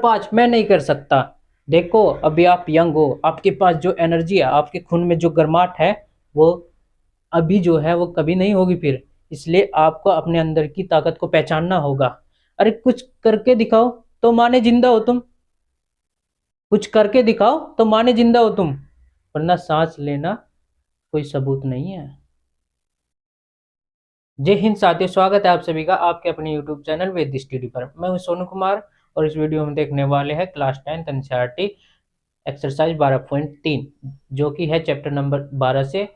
5 मैं नहीं कर सकता। देखो अभी आप यंग हो, आपके पास जो एनर्जी है, आपके खून में जो गर्माहट है, वो अभी जो है वो कभी नहीं होगी फिर। इसलिए आपको अपने अंदर की ताकत को पहचानना होगा। अरे कुछ करके दिखाओ तो माने जिंदा हो तुम। कुछ करके दिखाओ तो माने जिंदा हो तुम, वरना सांस लेना कोई सबूत नहीं है। जय हिंद साथियों, स्वागत है आप सभी का आपके अपने YouTube चैनल वेद स्टडी पर। मैं हूं सोनू कुमार और इस वीडियो में देखने वाले हैं क्लास 10 एनसीईआरटी एक्सरसाइज 12.3, जो कि है चैप्टर नंबर 12 से।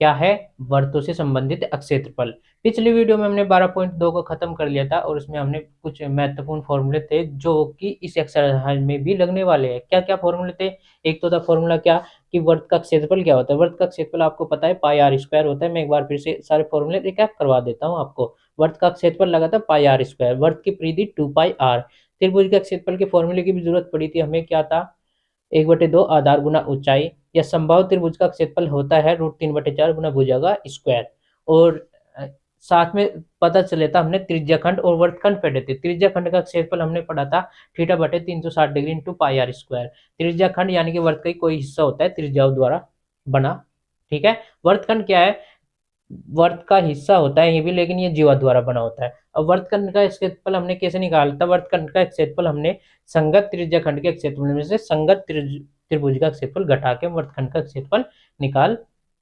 क्या है? वर्तों से संबंधित अक्षेत्रफल। पिछली वीडियो में हमने 12.2 को खत्म कर लिया था और उसमें हमने कुछ महत्वपूर्ण फॉर्मूले थे जो कि इस एक्सरसाइज में भी लगने वाले हैं। क्या क्या फॉर्मूले थे? एक तो था फॉर्मूला क्या कि वर्त का क्षेत्रफल क्या होता है। वर्त का क्षेत्रफल आपको पता है पाई आर स्क्वायर होता है। मैं एक बार फिर से सारे फॉर्मूले रिकैप करवा देता हूँ आपको। वर्त का क्षेत्रफल लगा था पाई आर स्क्वायर, वर्त की परिधि 2 पाई आर। त्रिभुज के क्षेत्रफल के फॉर्मूले की भी जरूरत पड़ी थी हमें। क्या था? 1/2 आधार गुना ऊंचाई, या समबाहु त्रिभुज का क्षेत्रफल होता है √3/4 गुना भुजा का स्क्वायर। और साथ में पता चले था हमने त्रिज्याखंड और वर्तखंड पढ़े थे। त्रिज्याखंड का क्षेत्रफल हमने पढ़ा था θ/360 इंटू पाई आर स्क्वायर। त्रिज्याखंड यानी कि वर्त का ही कोई हिस्सा होता है त्रिज्याओं द्वारा बना। ठीक है। वर्तखंड क्या है? वर्त का हिस्सा होता है ये भी, लेकिन ये जीवा द्वारा बना होता है। अब वर्तखंड का क्षेत्रफल हमने कैसे निकाला था? वर्तखंड का क्षेत्रफल हमने संगत त्रिज्याखंड के क्षेत्रफल में से संगत त्रिभुज का क्षेत्रफल घटा के वर्तखंड का क्षेत्रफल निकाल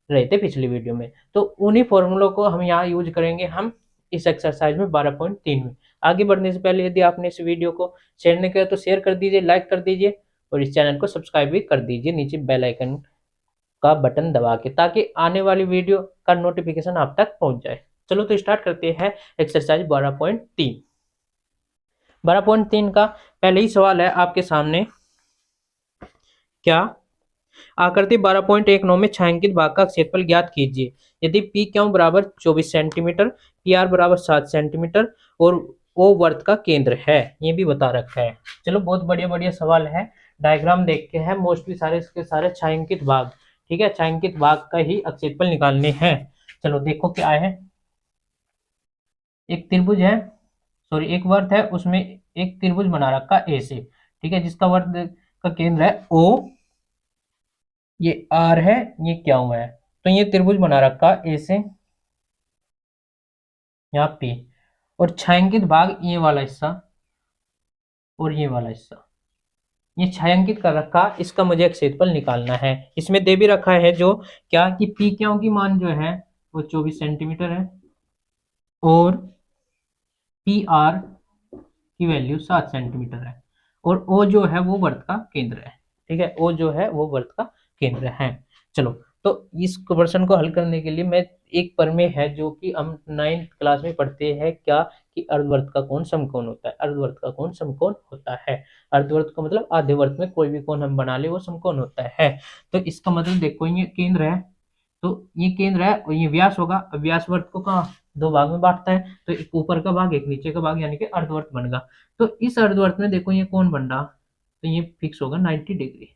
रहे थे पिछली वीडियो में। तो उन्हीं फॉर्मूलों को हम यहाँ यूज करेंगे हम इस एक्सरसाइज में 12.3 में। आगे बढ़ने से पहले यदि आपने इस वीडियो को शेयर नहीं किया तो शेयर कर दीजिए, लाइक कर दीजिए और इस चैनल को सब्सक्राइब भी कर दीजिए नीचे बेल आइकन का बटन दबा के, ताकि आने वाली वीडियो का नोटिफिकेशन आप तक पहुंच जाए। चलो तो स्टार्ट करते हैं एक्सरसाइज 12.3। 12.3 का पहले ही सवाल है आपके सामने। क्या? आकृति 12.19 में छायांकित भाग का क्षेत्रफल ज्ञात कीजिए। यदि पी क्यू बराबर 24 सेंटीमीटर, पी आर बराबर 7 सेंटीमीटर और ओ वर्त का केंद्र है, ये भी बता रखा है। चलो बहुत बढ़िया बढ़िया सवाल है। डायग्राम देख के है, मोस्टली सारे इसके सारे छायांकित भाग। ठीक है, छायांकित भाग का ही क्षेत्रफल निकालने हैं। चलो देखो क्या है। एक त्रिभुज है, सॉरी एक वर्त है, उसमें एक त्रिभुज बना रखा ए से। ठीक है, जिसका वर्त का केंद्र है ओ, ये आर है, ये क्यू है। तो ये त्रिभुज बना रखा ए से यहाँ पे, और छायांकित भाग ये वाला हिस्सा और ये वाला हिस्सा, ये छायांकित कर रखा। इसका मुझे क्षेत्रफल निकालना है। इसमें दे भी रखा है जो क्या कि पी क्यू की मान जो है वो 24 सेंटीमीटर है और पी आर की वैल्यू 7 सेंटीमीटर है और ओ जो है वो वर्त का केंद्र है। ठीक है, ओ जो है वो वर्त का केंद्र है। चलो तो इस क्वेश्चन को हल करने के लिए मैं एक प्रमेय है जो कि हम 9th क्लास में पढ़ते हैं, क्या कि अर्धवर्त का कोण समकोण होता है। अर्धवर्त का कोण समकोण होता है। अर्धवर्त का मतलब आधे वर्त में कोई भी कोण हम बना ले वो समकोण होता है। तो इसका मतलब देखो ये केंद्र है, तो ये केंद्र है और ये व्यास होगा। अब व्यास वर्त को कहाँ दो भाग में बांटता है, तो एक ऊपर का भाग एक नीचे का भाग, यानी कि अर्धवर्त बनेगा। तो इस अर्धवर्त में देखो ये कौन बन रहा, तो ये फिक्स होगा 90 डिग्री।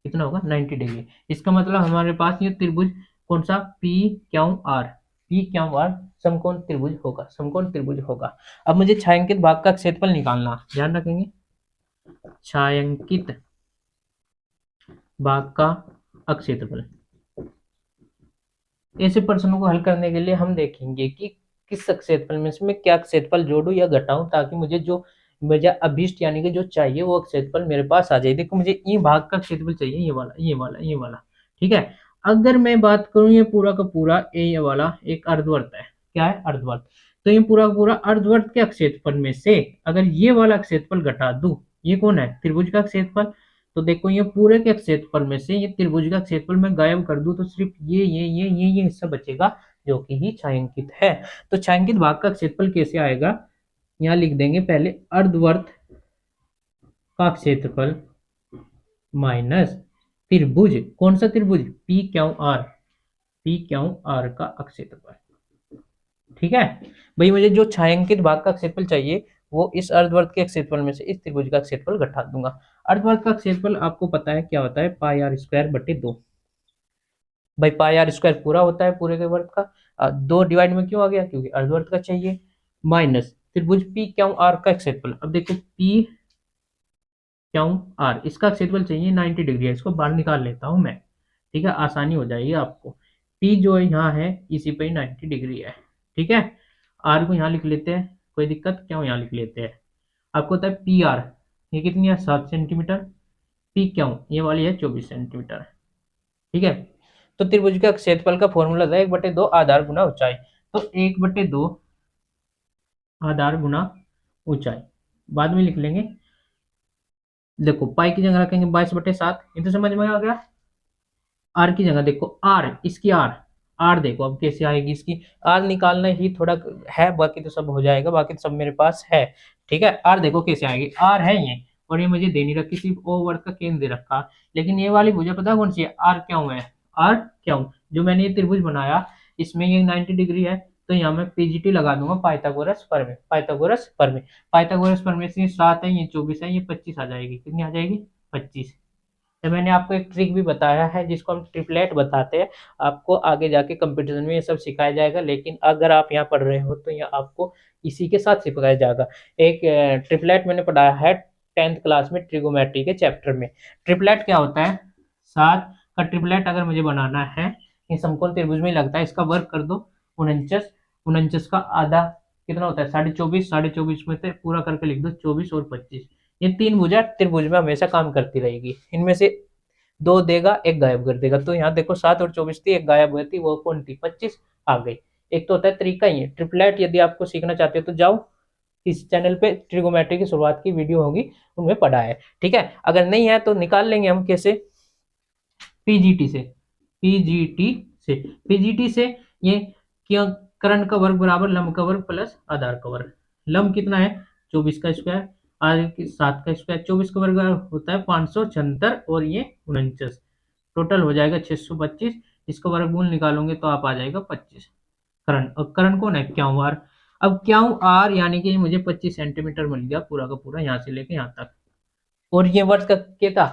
कितना होगा? 90 डिग्री। इसका मतलब हमारे पास ये त्रिभुज कौन सा? P Q R. P Q R समकोण त्रिभुज होगा, समकोण त्रिभुज होगा। अब मुझे छायांकित भाग का क्षेत्रफल निकालना, ध्यान रखेंगे। छायांकित भाग का क्षेत्रफल। ऐसे प्रश्नों को हल करने के लिए हम देखेंगे कि किस क्षेत्रफल में से मैं क्या क्षेत्रफल जोड़ूं या घटाऊं, ताकि मुझे जो मेरा अभीष्ट यानी कि जो चाहिए वो क्षेत्रफल मेरे पास आ जाए। देखो मुझे ई भाग का क्षेत्रफल चाहिए, ये वाला ये वाला ये वाला। ठीक है, अगर मैं बात करूं ये पूरा का पूरा ये वाला एक अर्धवर्त है। क्या है? अर्धवर्त। तो ये पूरा का पूरा अर्धवर्त के क्षेत्रफल में से अगर ये वाला क्षेत्रफल घटा दूं, ये कौन है? त्रिभुज का क्षेत्रफल। तो देखो ये पूरे के क्षेत्रफल में से ये त्रिभुज का क्षेत्रफल मैं गायब कर दूं तो सिर्फ ये हिस्सा बचेगा जो कि ही छायांकित है। तो छायांकित भाग का क्षेत्रफल कैसे आएगा? यहाँ लिख देंगे पहले अर्धवर्त का क्षेत्रफल माइनस त्रिभुज, कौन सा त्रिभुज? P Q R, P Q R का क्षेत्रफल। ठीक है भाई, मुझे जो छायांकित भाग का क्षेत्रफल चाहिए वो इस अर्धवर्त के क्षेत्रफल में से इस त्रिभुज का क्षेत्रफल घटा दूंगा। अर्धवर्त का क्षेत्रफल आपको पता है क्या होता है? पाई आर स्क्वायर बटे 2। भाई पाई आर स्क्वायर पूरा होता है पूरे के वर्ग का, 2 डिवाइड में क्यों आ गया? क्योंकि अर्धवर्त का चाहिए। माइनस त्रिभुज पी क्यू आर का क्षेत्रफल। अब देखो पी क्यों आर, इसका क्षेत्रफल चाहिए 90 डिग्री है, इसको बाहर निकाल लेता हूं मैं। ठीक है, आसानी हो जाएगी आपको। पी जो है यहाँ है इसी पे 90 डिग्री है। ठीक है, आर को यहाँ लिख लेते हैं, कोई दिक्कत, क्यों यहाँ लिख लेते हैं। आपको होता है पी आर, ये कितनी है 7 सेंटीमीटर। पी क्यों ये वाली है 24 सेंटीमीटर। ठीक है, तो त्रिभुज का क्षेत्रफल का फॉर्मूला था 1/2 आधार गुना ऊंचाई। तो 1/2 आधार गुना ऊंचाई बाद में लिख लेंगे। देखो पाई की जगह रखेंगे 22/7, ये तो समझ में आ गया। आर की जगह देखो आर, इसकी आर, आर देखो अब कैसे आएगी इसकी। आर निकालना ही थोड़ा है, बाकी तो सब हो जाएगा, बाकी तो सब मेरे पास है। ठीक है, आर देखो कैसे आएगी, आर है ये, और ये मुझे दे नहीं रखी, सिर्फ ओ वर्ग का केंद्र दे रखा। लेकिन ये वाली भुजा पता कौन सी है, आर क्यों है, आर क्यों। जो मैंने ये त्रिभुज बनाया इसमें ये 90 डिग्री है, तो यहाँ मैं पीजीटी लगा दूंगा, पाइथागोरस प्रमेय, पाइथागोरस प्रमेय। पाइथागोरस प्रमेय से ये 7 है, ये 24 है, ये 25 आ जाएगी, कितनी आ जाएगी 25। तो मैंने आपको एक ट्रिक भी बताया है जिसको हम ट्रिपलेट बताते हैं। आपको आगे जाके कंपटीशन में ये सब सिखाया जाएगा, लेकिन अगर आप यहाँ पढ़ रहे हो तो ये आपको इसी के साथ सिखाया जाएगा। एक ट्रिपलेट मैंने पढ़ाया है 10th क्लास में ट्रिगोमेट्री के चैप्टर में। ट्रिपलेट क्या होता है, 7 का ट्रिपलेट अगर मुझे बनाना है, ये समकोण त्रिभुज में लगता है, इसका वर्ग कर दो 49, 49 का आधा कितना होता है 24.5, 24.5 में से पूरा करके लिख दो 24 और 25। ये तीन भुजा त्रिभुज में हमेशा काम करती रहेगी, इनमें से दो देगा एक गायब कर देगा। तो यहाँ देखो 7 और 24 थी, एक गायब हुई थी, वो कौन थी 25 आ गई। एक तो होता है तरीका ही है ट्रिपलेट। यदि आपको सीखना चाहते हो तो जाओ इस चैनल पे ट्रिगोमेट्री की शुरुआत की वीडियो होगी, उनमें पढ़ा है। ठीक है, अगर नहीं है तो निकाल लेंगे हम कैसे, पीजीटी से, पीजीटी से, पीजीटी से ये क्या, कर्ण का वर्ग बराबर लंब का वर्ग प्लस आधार का वर्ग। लंब कितना है 24 का स्क्वायर, आधार की 7 का स्क्वायर, 24 का वर्ग होता है 576 और ये 49, टोटल हो जाएगा 625। इसका वर्गमूल निकालोगे तो आप आ जाएगा 25। कर्ण, और कर्ण कौन है क्यों आर। अब क्यों आर यानी कि मुझे 25 सेंटीमीटर मिल गया पूरा का पूरा, यहाँ से लेके यहाँ तक। और ये वर्ग का क्या था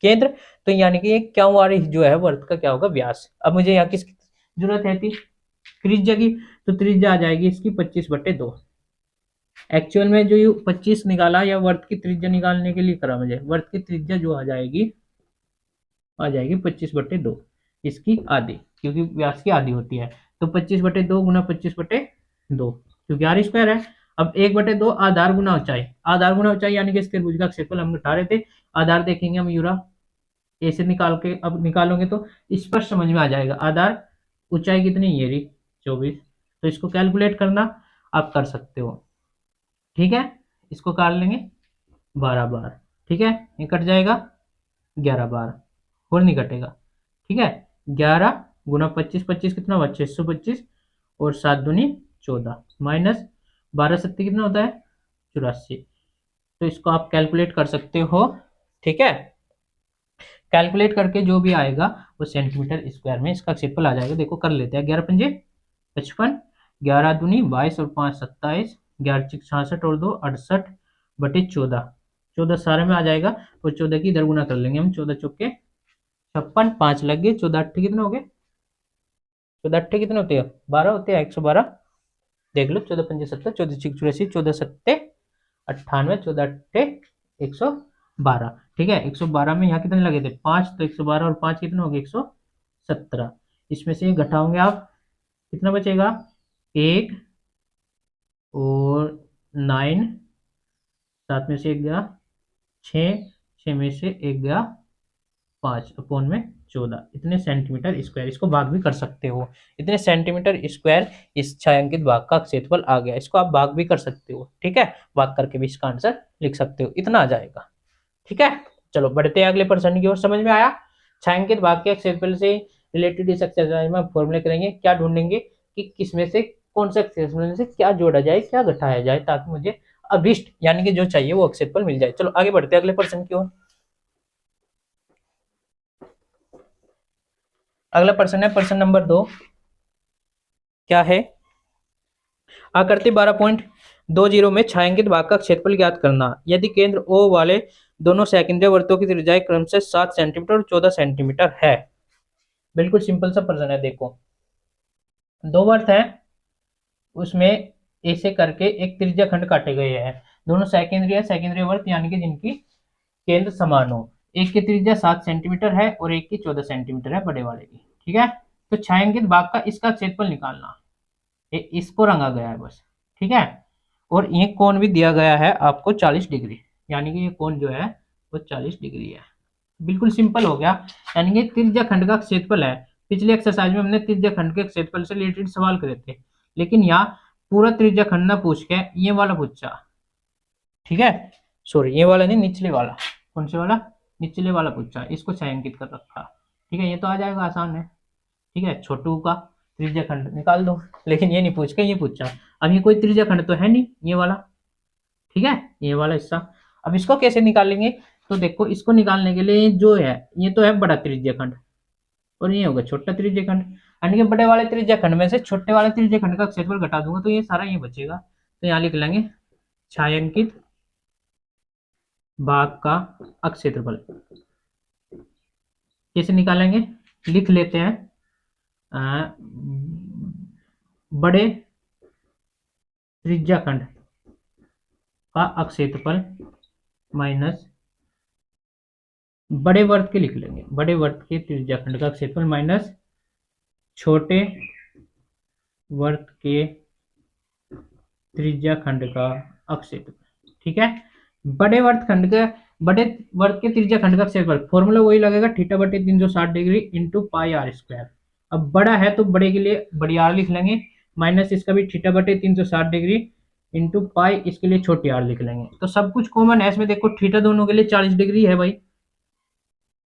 केंद्र, तो यानी कि ये क्यों आर जो है वर्ग का क्या होगा व्यास। अब मुझे यहाँ किसकी जरूरत है थी, त्रिज्या की, तो त्रिज्या आ जाएगी इसकी 25/2। एक्चुअल में जो ये 25 निकाला या वर्त की त्रिज्या निकालने के लिए करा मुझे, वर्त की त्रिज्या जो आ जाएगी 25/2, इसकी आधी, क्योंकि व्यास की आधी होती है। तो 25/2 गुना 25/2, क्योंकि आर स्क्वायर है। अब 1/2 आधार गुना ऊंचाई, आधार गुना ऊंचाई यानी कि इस त्रिभुज का क्षेत्रफल हम उठा रहे थे। आधार देखेंगे हम यूरा, ए से निकाल के अब निकालोगे तो स्पष्ट समझ में आ जाएगा। आधार ऊंचाई कितनी ये रही 24, तो इसको कैलकुलेट करना आप कर सकते हो। ठीक है, इसको काट लेंगे 12 बार। ठीक है, ये कट जाएगा 11 बार, और नहीं कटेगा। ठीक है, 11 गुना 25, 25 कितना हुआ 625, और 7 दूनी 14 माइनस 12 सत्ती कितना होता है 84। तो इसको आप कैलकुलेट कर सकते हो। ठीक है, कैलकुलेट करके जो भी आएगा वो सेंटीमीटर स्क्वायर में इसका क्षेत्रफल आ जाएगा। देखो कर लेते हैं, 11 पंजे 55, 11 दूनी 22 और 5 27, 11 छिक 66 और 2 68/14, 14 सारे में आ जाएगा। और 14 की इधर गुना कर लेंगे हम, 14 चौके 56, 5 लग गए, 14 अट्ठे कितने हो गए, 14 अट्ठे कितने होते हैं 12 होते हैं, 112। देख लो 14 पंजे 70, 14 छिक 84, 14 सत्ते 98, 14 अट्ठे 112। ठीक है, 112 में यहाँ कितने लगे थे 5, तो 112 और 5 कितने हो गए 117। इसमें से घटाओगे आप कितना बचेगा 1 और 9, 7 में से 1 गया 6, 6 में से 1 गया 5 अपॉन में 14, इतने सेंटीमीटर स्क्वायर। इसको भाग भी कर सकते हो, इतने सेंटीमीटर स्क्वायर इस छायांकित भाग का क्षेत्रफल आ गया। इसको आप भाग भी कर सकते हो। ठीक है, भाग करके भी इसका आंसर लिख सकते हो, इतना आ जाएगा। ठीक है, चलो बढ़ते हैं अगले प्रश्न की ओर। समझ में आया, छायांकित भाग के क्षेत्रफल से रिलेटेड इस एक्सरसाइज में फॉर्मूले करेंगे। क्या ढूंढेंगे कि किसमें से कौन सा क्षेत्रफल से क्या जोड़ा जाए क्या घटाया जाए, ताकि मुझे अभिष्ट यानी कि जो चाहिए वो क्षेत्रफल मिल जाए। चलो आगे बढ़ते हैं अगले प्रश्न की ओर। अगला प्रश्न है प्रश्न नंबर 2। क्या है, आकृति 12.20 में छायांकित भाग का क्षेत्रफल ज्ञात करना। यदि केंद्र O वाले दोनों सकेंद्रीय वृत्तों की त्रिज्याएं क्रमशः 7 सेंटीमीटर और 14 सेंटीमीटर है। बिल्कुल सिंपल सा प्रश्न है। देखो दो वृत्त हैं, उसमें ऐसे करके एक त्रिज्या खंड काटे गए हैं, दोनों सकेंद्रीय वृत्त यानी कि जिनकी केंद्र समान हो। एक की त्रिज्या 7 सेंटीमीटर है और एक की 14 सेंटीमीटर है, बड़े वाले की। ठीक है, तो छायांकित भाग का इसका क्षेत्रफल निकालना। इसको रंगा गया है बस। ठीक है, और ये कोण भी दिया गया है आपको 40 डिग्री, यानी कि ये कोण जो है वो 40 डिग्री है। बिल्कुल सिंपल हो गया। यानी कि त्रिज्या खंड का क्षेत्रफल है। पिछले एक्सरसाइज में हमने त्रिज्या खंड के क्षेत्रफल से रिलेटेड सवाल करे थे, लेकिन यहाँ पूरा त्रिज्या खंड ना पूछ के ये वाला पूछा। ठीक है, सॉरी ये वाला नहीं, निचले वाला। कौन से वाला? निचले वाला पूछा, इसको छायांकित कर रखा। ठीक है, ये तो आ जाएगा, आसान है। ठीक है, छोटू का त्रिज्या खंड निकाल दो, लेकिन ये नहीं पूछ के ये पूछा। अब ये कोई त्रिज्या खंड तो है नहीं, ये वाला। ठीक है, ये वाला हिस्सा। अब इसको कैसे निकालेंगे? तो देखो, इसको निकालने के लिए जो है, ये तो है बड़ा त्रिज्या खंड और ये होगा छोटा त्रिज्या खंड। यानी कि बड़े वाले त्रिज्या खंड में से छोटे वाले त्रिज्या खंड का क्षेत्रफल घटा दूंगा तो ये सारा ये बचेगा। तो यहाँ लिख लेंगे छायांकित भाग का क्षेत्रफल। कैसे निकालेंगे? लिख लेते हैं बड़े त्रिज्या खंड का क्षेत्रफल माइनस बड़े वर्त के, लिख लेंगे बड़े वर्त के त्रिज्या खंड का क्षेत्रफल माइनस छोटे वर्त के त्रिज्या खंड का क्षेत्रफल। ठीक है, बड़े वर्त खंड का, बड़े वर्त के त्रिज्या खंड का क्षेत्रफल फॉर्मूला वही लगेगा, थीटा बटे 360 degree into pi are square. अब बड़ा है तो बड़े के लिए बड़ी आर लिख लेंगे, माइनस इसका भी थीटा बटे 360 डिग्री इंटू पाई, इसके लिए छोटी आर लिख लेंगे। तो सब कुछ कॉमन है इसमें, देखो थीटा दोनों के लिए 40 डिग्री है भाई,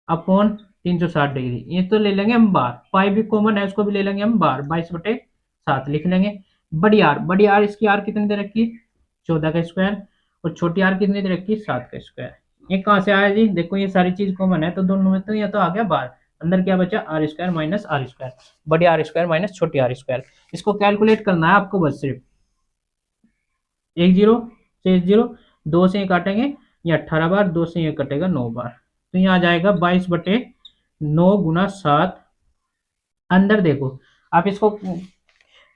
अपॉन 360 डिग्री। ये तो ले लेंगे हम बार, पाई भी कॉमन है, उसको भी ले लेंगे हम बार, 22/7 लिख लेंगे। बड़ी आर इसकी आर कितनी दे रखी? 14 का स्क्वायर, और छोटी आर कितनी दे रखी? 7 का स्क्वायर। ये कहाँ से आया जी? देखो ये सारी चीज कॉमन है तो दोनों में तो ये तो आ गया बार, अंदर क्या बचा? R square minus r square, बड़ी आर स्क्वायर माइनस छोटी आर स्क्वायर। इसको कैलकुलेट करना है आपको बस, सिर्फ एक जीरो से एक जीरो, दो से ये काटेंगे, ये 18 बार, दो से ये कटेगा 9 बार, तो यहाँ आ जाएगा 22/9 गुना 7। अंदर देखो, आप इसको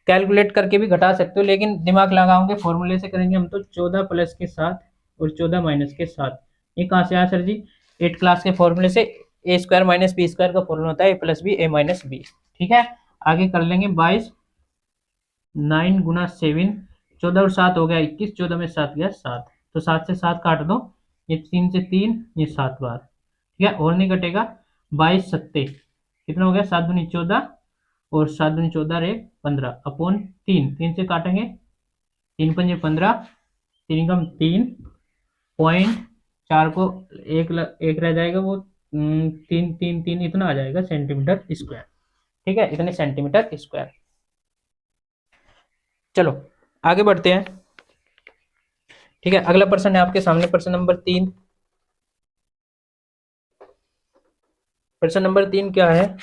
कैलकुलेट करके भी घटा सकते हो, लेकिन दिमाग लगाओगे फॉर्मूले से करेंगे हम तो 14 प्लस के 7 और 14 माइनस के 7। ये कहाँ से आया सर जी? 8 क्लास के फॉर्मूले से, ए स्क्वायर माइनस बी स्क्वायर का फॉर्मूला होता है ए प्लस बी, ए माइनस बी। ठीक है, आगे कर लेंगे 22 9 गुना 7, 14 और 7 हो गया 21, 14 में 7 गया 7, तो 7 से 7 काट दो, ये 3 से 3, ये 7 बार। ठीक है, और नहीं कटेगा। 22 सत्ते कितना हो गया? 7 दूनी 14 और 7 दूनी 14 रे 15 अपॉन 3, 3 से काटेंगे, 3 पंजे 15, 3 कम 3 पॉइंट 4 को एक रह जाएगा, वो 3 इतना आ जाएगा सेंटीमीटर स्क्वायर। ठीक है, इतने सेंटीमीटर स्क्वायर। चलो आगे बढ़ते हैं। ठीक है, अगला प्रश्न है आपके सामने, प्रश्न नंबर 3। प्रश्न नंबर 3 क्या है?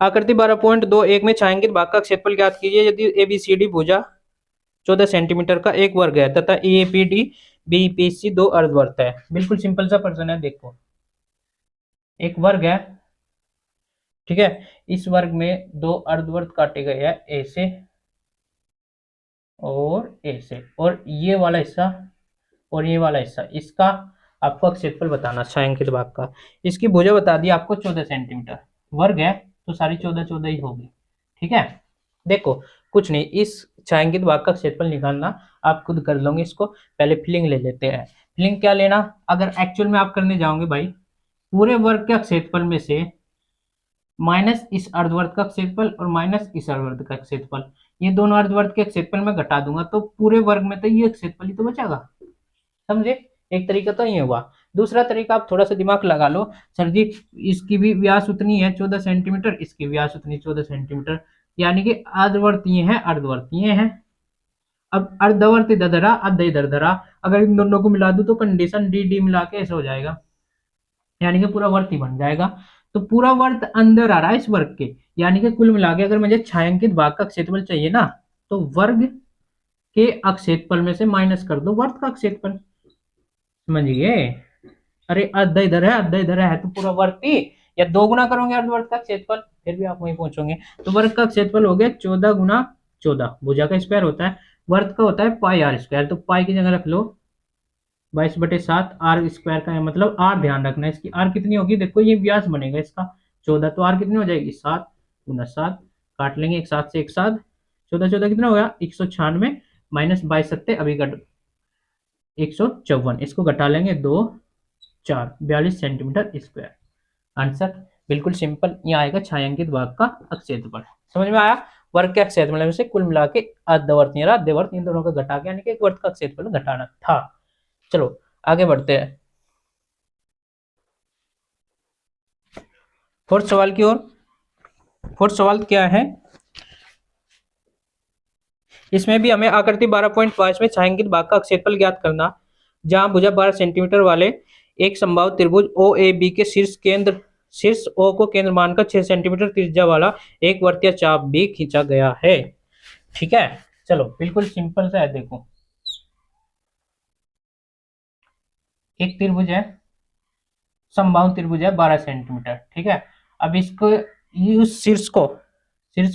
आकृति 12.21 में छायांकित भाग का क्षेत्रफल ज्ञात कीजिए यदि एबीसीडी भुजा 14 सेंटीमीटर का एक वर्ग है तथा एपीडी बीपीसी दो अर्धवर्त है। बिल्कुल सिंपल सा प्रश्न है। देखो, एक वर्ग है, ठीक है, इस वर्ग में दो अर्धवर्त काटे गए हैं, ए से और ए से, और ये वाला हिस्सा और ये वाला हिस्सा, इसका आपको क्षेत्रफल बताना छायांकित भाग का। इसकी भुजा बता दी आपको 14 सेंटीमीटर, वर्ग है तो सारी 14 ही होगी। ठीक है, देखो कुछ नहीं, इस छायांकित भाग का क्षेत्रफल निकालना आप खुद कर लोगे। इसको पहले फिलिंग ले लेते हैं। फिलिंग क्या लेना? अगर एक्चुअल में आप करने जाओगे भाई, पूरे वर्ग के क्षेत्रफल में से माइनस इस अर्धवर्त का क्षेत्रफल और माइनस इस अर्धवर्त का क्षेत्रफल, ये दोनों अर्धवर्त के क्षेत्रफल में घटा दूंगा तो पूरे वर्ग में तो ये क्षेत्रफल ही तो बचेगा। समझे? एक तरीका तो ये हुआ। दूसरा तरीका आप थोड़ा सा दिमाग लगा लो, सर जी इसकी भी व्यास उतनी है 14 सेंटीमीटर, इसकी व्यास उतनी 14 सेंटीमीटर, यानी कि अर्धवर्त ये है, अर्धवर्त ये है। अब अर्धवर्त इधर धरा, अर्ध इधर धरा, अगर इन दोनों को मिला दूं तो कंडीशन डी डी मिला के ऐसा हो जाएगा, यानी कि पूरा वर्त ही बन जाएगा। तो पूरा वर्त अंदर आ रहा है इस वर्ग के, यानी कि कुल मिला के अगर मुझे छायांकित भाग का क्षेत्रफल चाहिए ना, तो वर्ग के क्षेत्रफल में से माइनस कर दो वर्त का क्षेत्रफल। समझिए? अरे आधा इधर है, आधा इधर है, तो पूरा वर्ग ही, या दो गुना करोगे अर्धवर्त का क्षेत्रफल फिर भी आप वहीं पहुंचोगे। तो वर्ग का क्षेत्रफल हो गया 14 गुना 14, भुजा का स्क्वायर होता है, वर्ग का होता है पाई आर स्क्वायर, तो पाई की जगह रख लो 22/7 आर स्क्वायर का है, मतलब आर ध्यान रखना है, इसकी आर कितनी होगी, देखो ये व्यास बनेगा इसका 14, तो आर कितनी हो जाएगी 7 गुना 7, काट लेंगे एक साथ से एक साथ, 14 14 कितना हो गया 196, माइनस 22 अभी घट 154, इसको घटा लेंगे 2 4 42 सेंटीमीटर स्क्वायर। आंसर बिल्कुल सिंपल, ये आएगा छायांकित भाग का क्षेत्रफल। समझ में आया, वर्ग का क्षेत्रफल में से कुल मिला के अर्धवर्त या अर्धवर्त इन दोनों का घटा के यानी कि एक वर्ग का क्षेत्रफल घटाना था। चलो आगे बढ़ते हैं फोर्थ सवाल की ओर। फोर्थ सवाल क्या है, इसमें भी हमें आकृति 12.5 में छायांकित भाग का क्षेत्रफल ज्ञात करना, जहां भुजा 12 सेंटीमीटर वाले एक समबाहु त्रिभुज ओ ए बी के शीर्ष ओ को केंद्र मानकर 6 सेंटीमीटर त्रिज्या वाला एक वर्तीय चाप भी खींचा गया है। ठीक है, चलो बिल्कुल सिंपल सा है, देखो एक त्रिभुज है, समबाहु त्रिभुज है 12 सेंटीमीटर, ठीक है। अब इसको उस शीर्ष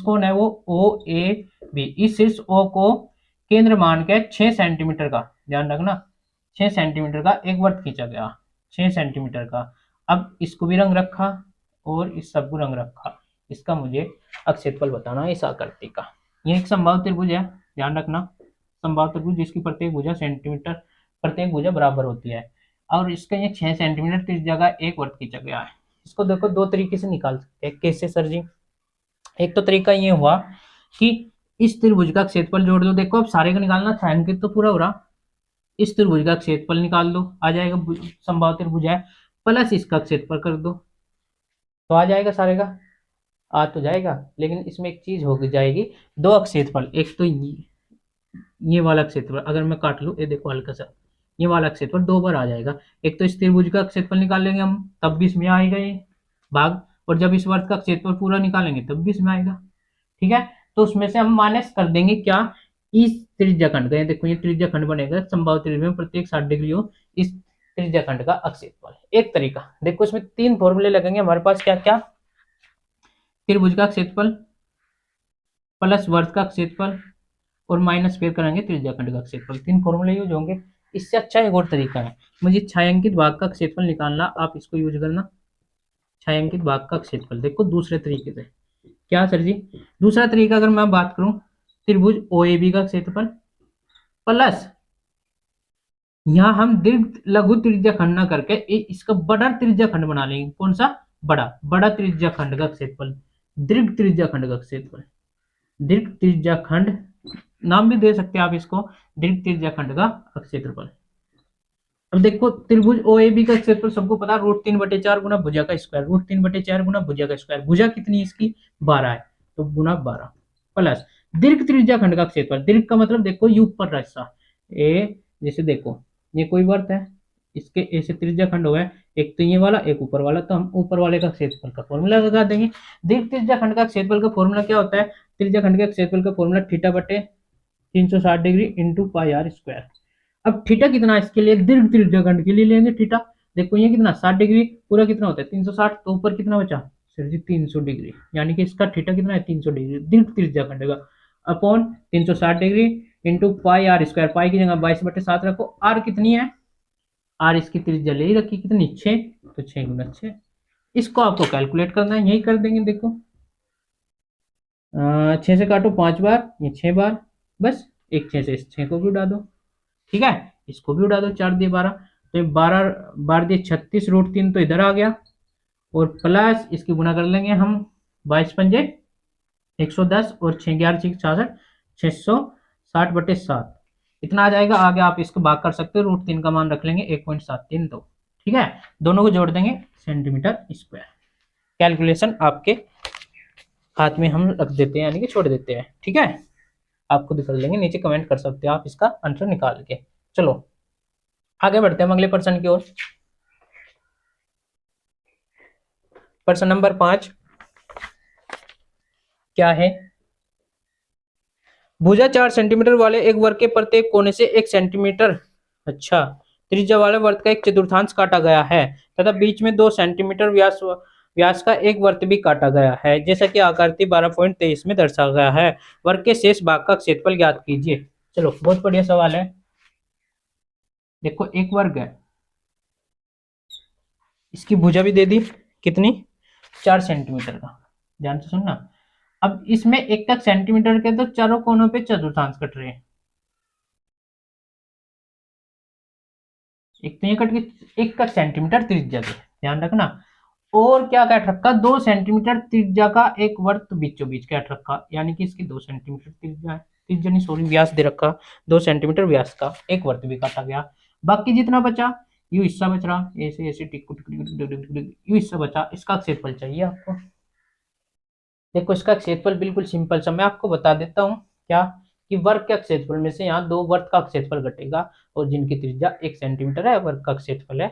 कौन है वो ओ ए बी, इस शीर्ष ओ को केंद्र मान के 6 सेंटीमीटर का, ध्यान रखना 6 सेंटीमीटर का एक वर्त खींचा गया, 6 सेंटीमीटर का। अब इसको भी रंग रखा और इस सब को रंग रखा, इसका मुझे क्षेत्रफल बताना है इस आकृति का। ये एक समबाहु त्रिभुज है, ध्यान रखना समबाहु त्रिभुज जिसकी प्रत्येक भुजा सेंटीमीटर, प्रत्येक भुजा बराबर होती है, और इसका ये 6 सेंटीमीटर त्रिज्या का एक वर्त खींचा गया है। इसको देखो दो तरीके से निकाल सकते हैं, कैसे सर जी। एक तो तरीका ये हुआ कि इस त्रिभुज का क्षेत्रफल जोड़ दो, देखो अब सारे का निकालना, छायांकित तो पूरा हो रहा, इस त्रिभुज का क्षेत्रफल निकाल दो, आ जाएगा समबाहु त्रिभुज है, प्लस इसका क्षेत्रफल कर दो तो आ जाएगा सारे का, आ तो जाएगा, लेकिन इसमें एक चीज हो जाएगी, दो क्षेत्रफल, एक तो ये वाला क्षेत्रफल अगर मैं काट लूं, ये देखो हल्का सा ये वाला क्षेत्रफल दो बार आ जाएगा, एक तो इस त्रिभुज का क्षेत्रफल निकाल लेंगे हम तब भी इसमें आएगा ये भाग, और जब इस वर्ग का क्षेत्रफल पूरा निकालेंगे तब भी इसमें आएगा, ठीक है। तो उसमें से हम माइनस कर देंगे क्या, इस त्रिज्या खंड का, देखो ये त्रिज्या खंड बनेगा समबाहु त्रिभुज में प्रत्येक 60 डिग्री हो, इस त्रिज्या खंड का क्षेत्रफल। एक तरीका देखो, इसमें 3 फॉर्मूले लगेंगे हमारे पास, क्या क्या, त्रिभुज का क्षेत्रफल प्लस वर्ग का क्षेत्रफल और माइनस फिर करेंगे त्रिज्या खंड का क्षेत्रफल, 3 फॉर्मूले यूज होंगे। इससे अच्छा एक और तरीका है, मुझे छायांकित भाग का क्षेत्रफल निकालना, आप इसको यूज करना, छायांकित भाग का क्षेत्रफल। देखो दूसरे तरीके से क्या सर जी, दूसरा तरीका अगर मैं बात करूं, त्रिभुज ओएबी का क्षेत्रफल प्लस यहां हम दीर्घ लघु त्रिज्या खंड ना करके इसका बड़ा त्रिज्या खंड बना लेंगे, कौन सा बड़ा, बड़ा त्रिज्या खंड का क्षेत्रफल, दीर्घ त्रिज्या खंड का क्षेत्रफल, दीर्घ त्रिज्या खंड नाम भी दे सकते हैं आप इसको, दीर्घ त्रिज्या खंड का क्षेत्रफल। अब देखो त्रिभुज ओएबी का क्षेत्रफल सबको पता, √3/4 गुना भुजा का स्क्वायर, √3/4 गुना भुजा का स्क्वायर, भुजा कितनी इसकी 12 है तो गुना 12 प्लस दीर्घ त्रिज्या खंड का क्षेत्रफल, दीर्घ का मतलब देखो ये ऊपर हिस्सा ए, जैसे देखो ये कोई वर्त है, इसके ऐसे त्रिज्या खंड हुआ है, एक तो ये वाला एक ऊपर वाला, तो हम ऊपर वाले का क्षेत्रफल का फॉर्मूला लगा देंगे। दीर्घ त्रिज्या खंड का क्षेत्रफल का फॉर्मूला क्या होता है, त्रिज्या खंड के क्षेत्रफल का formula θ/360 degree into pi are square. अब थीटा कितना है इसके लिए, दीर्घ त्रिज्या खंड के लिए लेंगे थीटा, देखो ये कितना 60 डिग्री, पूरा कितना होता है 360, तो ऊपर कितना बचा सर जी 300 डिग्री, यानी कि इसका थीटा कितना है 300 डिग्री दीर्घ त्रिज्या खंड का, upon 360 degree into pi are square, pi की जगह 22/7 रखो, आर कितनी है, आर इसकी त्रिज्या ले ही रखी कितनी 6, तो 6 गुना 6, इसको आपको कैलकुलेट करना है, यही कर देंगे, देखो 6 से काटो 5 बार, ये 6 बार, बस एक 6 से इस 6 को भी उड़ा दो, ठीक है, इसको भी उड़ा दो, 4 दिए 12, तो 12 बार दिए 36, √3 तो इधर आ गया, और प्लस इसकी गुना कर लेंगे हम 22×5 110 और 6×11 66, 660/7 इतना आ जाएगा। आगे आप इसको भाग कर सकते हो, √3 का मान रख लेंगे 1.73, तो ठीक है, दोनों को जोड़ देंगे सेंटीमीटर स्क्वायर। कैलकुलेशन आपके हाथ में हम रख देते हैं, यानी कि छोड़ देते हैं, ठीक है, आप खुद कर लेंगे, नीचे कमेंट कर सकते हो आप इसका आंसर निकाल के। चलो आगे बढ़ते हैं अगले प्रश्न की ओर। प्रश्न नंबर 5 क्या है, भुजा 4 सेंटीमीटर वाले एक वर्ग के प्रत्येक कोने से 1 सेंटीमीटर अच्छा त्रिज्या वाले वर्ग का 1/4 काटा गया है, तथा बीच में 2 सेंटीमीटर व्यास का एक वर्त भी काटा गया है, जैसा कि आकृति 12.23 में दर्शाया गया है। वर्ग के शेष भाग का क्षेत्रफल ज्ञात कीजिए। चलो बहुत बढ़िया सवाल है, देखो एक वर्ग है, इसकी भुजा भी दे दी कितनी, 4 सेंटीमीटर का। ध्यान से सुनना। अब इसमें एक तक सेंटीमीटर के तो चारों कोनों पे चतुर्थांश कट रहे हैं। एक तो ये कट के एक तक सेंटीमीटर त्रिज्या के, ध्यान रखना। और क्या काट रखा, 2 सेंटीमीटर त्रिज्या का एक वर्त बीचों बीच काट रखा, यानी कि इसकी 2 सेंटीमीटर त्रिज्या है, त्रिज्या नहीं सॉरी व्यास दे रखा, 2 सेंटीमीटर व्यास का एक वर्त भी काटा गया। बाकी जितना बचा, यू हिस्सा बच रहा, ऐसे ऐसे टिक टिक टिक टिक टिक टिक, यू हिस्सा बचा, इसका क्षेत्रफल चाहिए आपको। देखो इसका क्षेत्रफल बिल्कुल सिंपल सा मैं आपको बता देता हूँ, क्या कि वर्ग का क्षेत्रफल में से यहाँ 2 वर्ग का क्षेत्रफल घटेगा, और जिनकी त्रिज्या 1 सेंटीमीटर है, वर्ग का क्षेत्रफल है,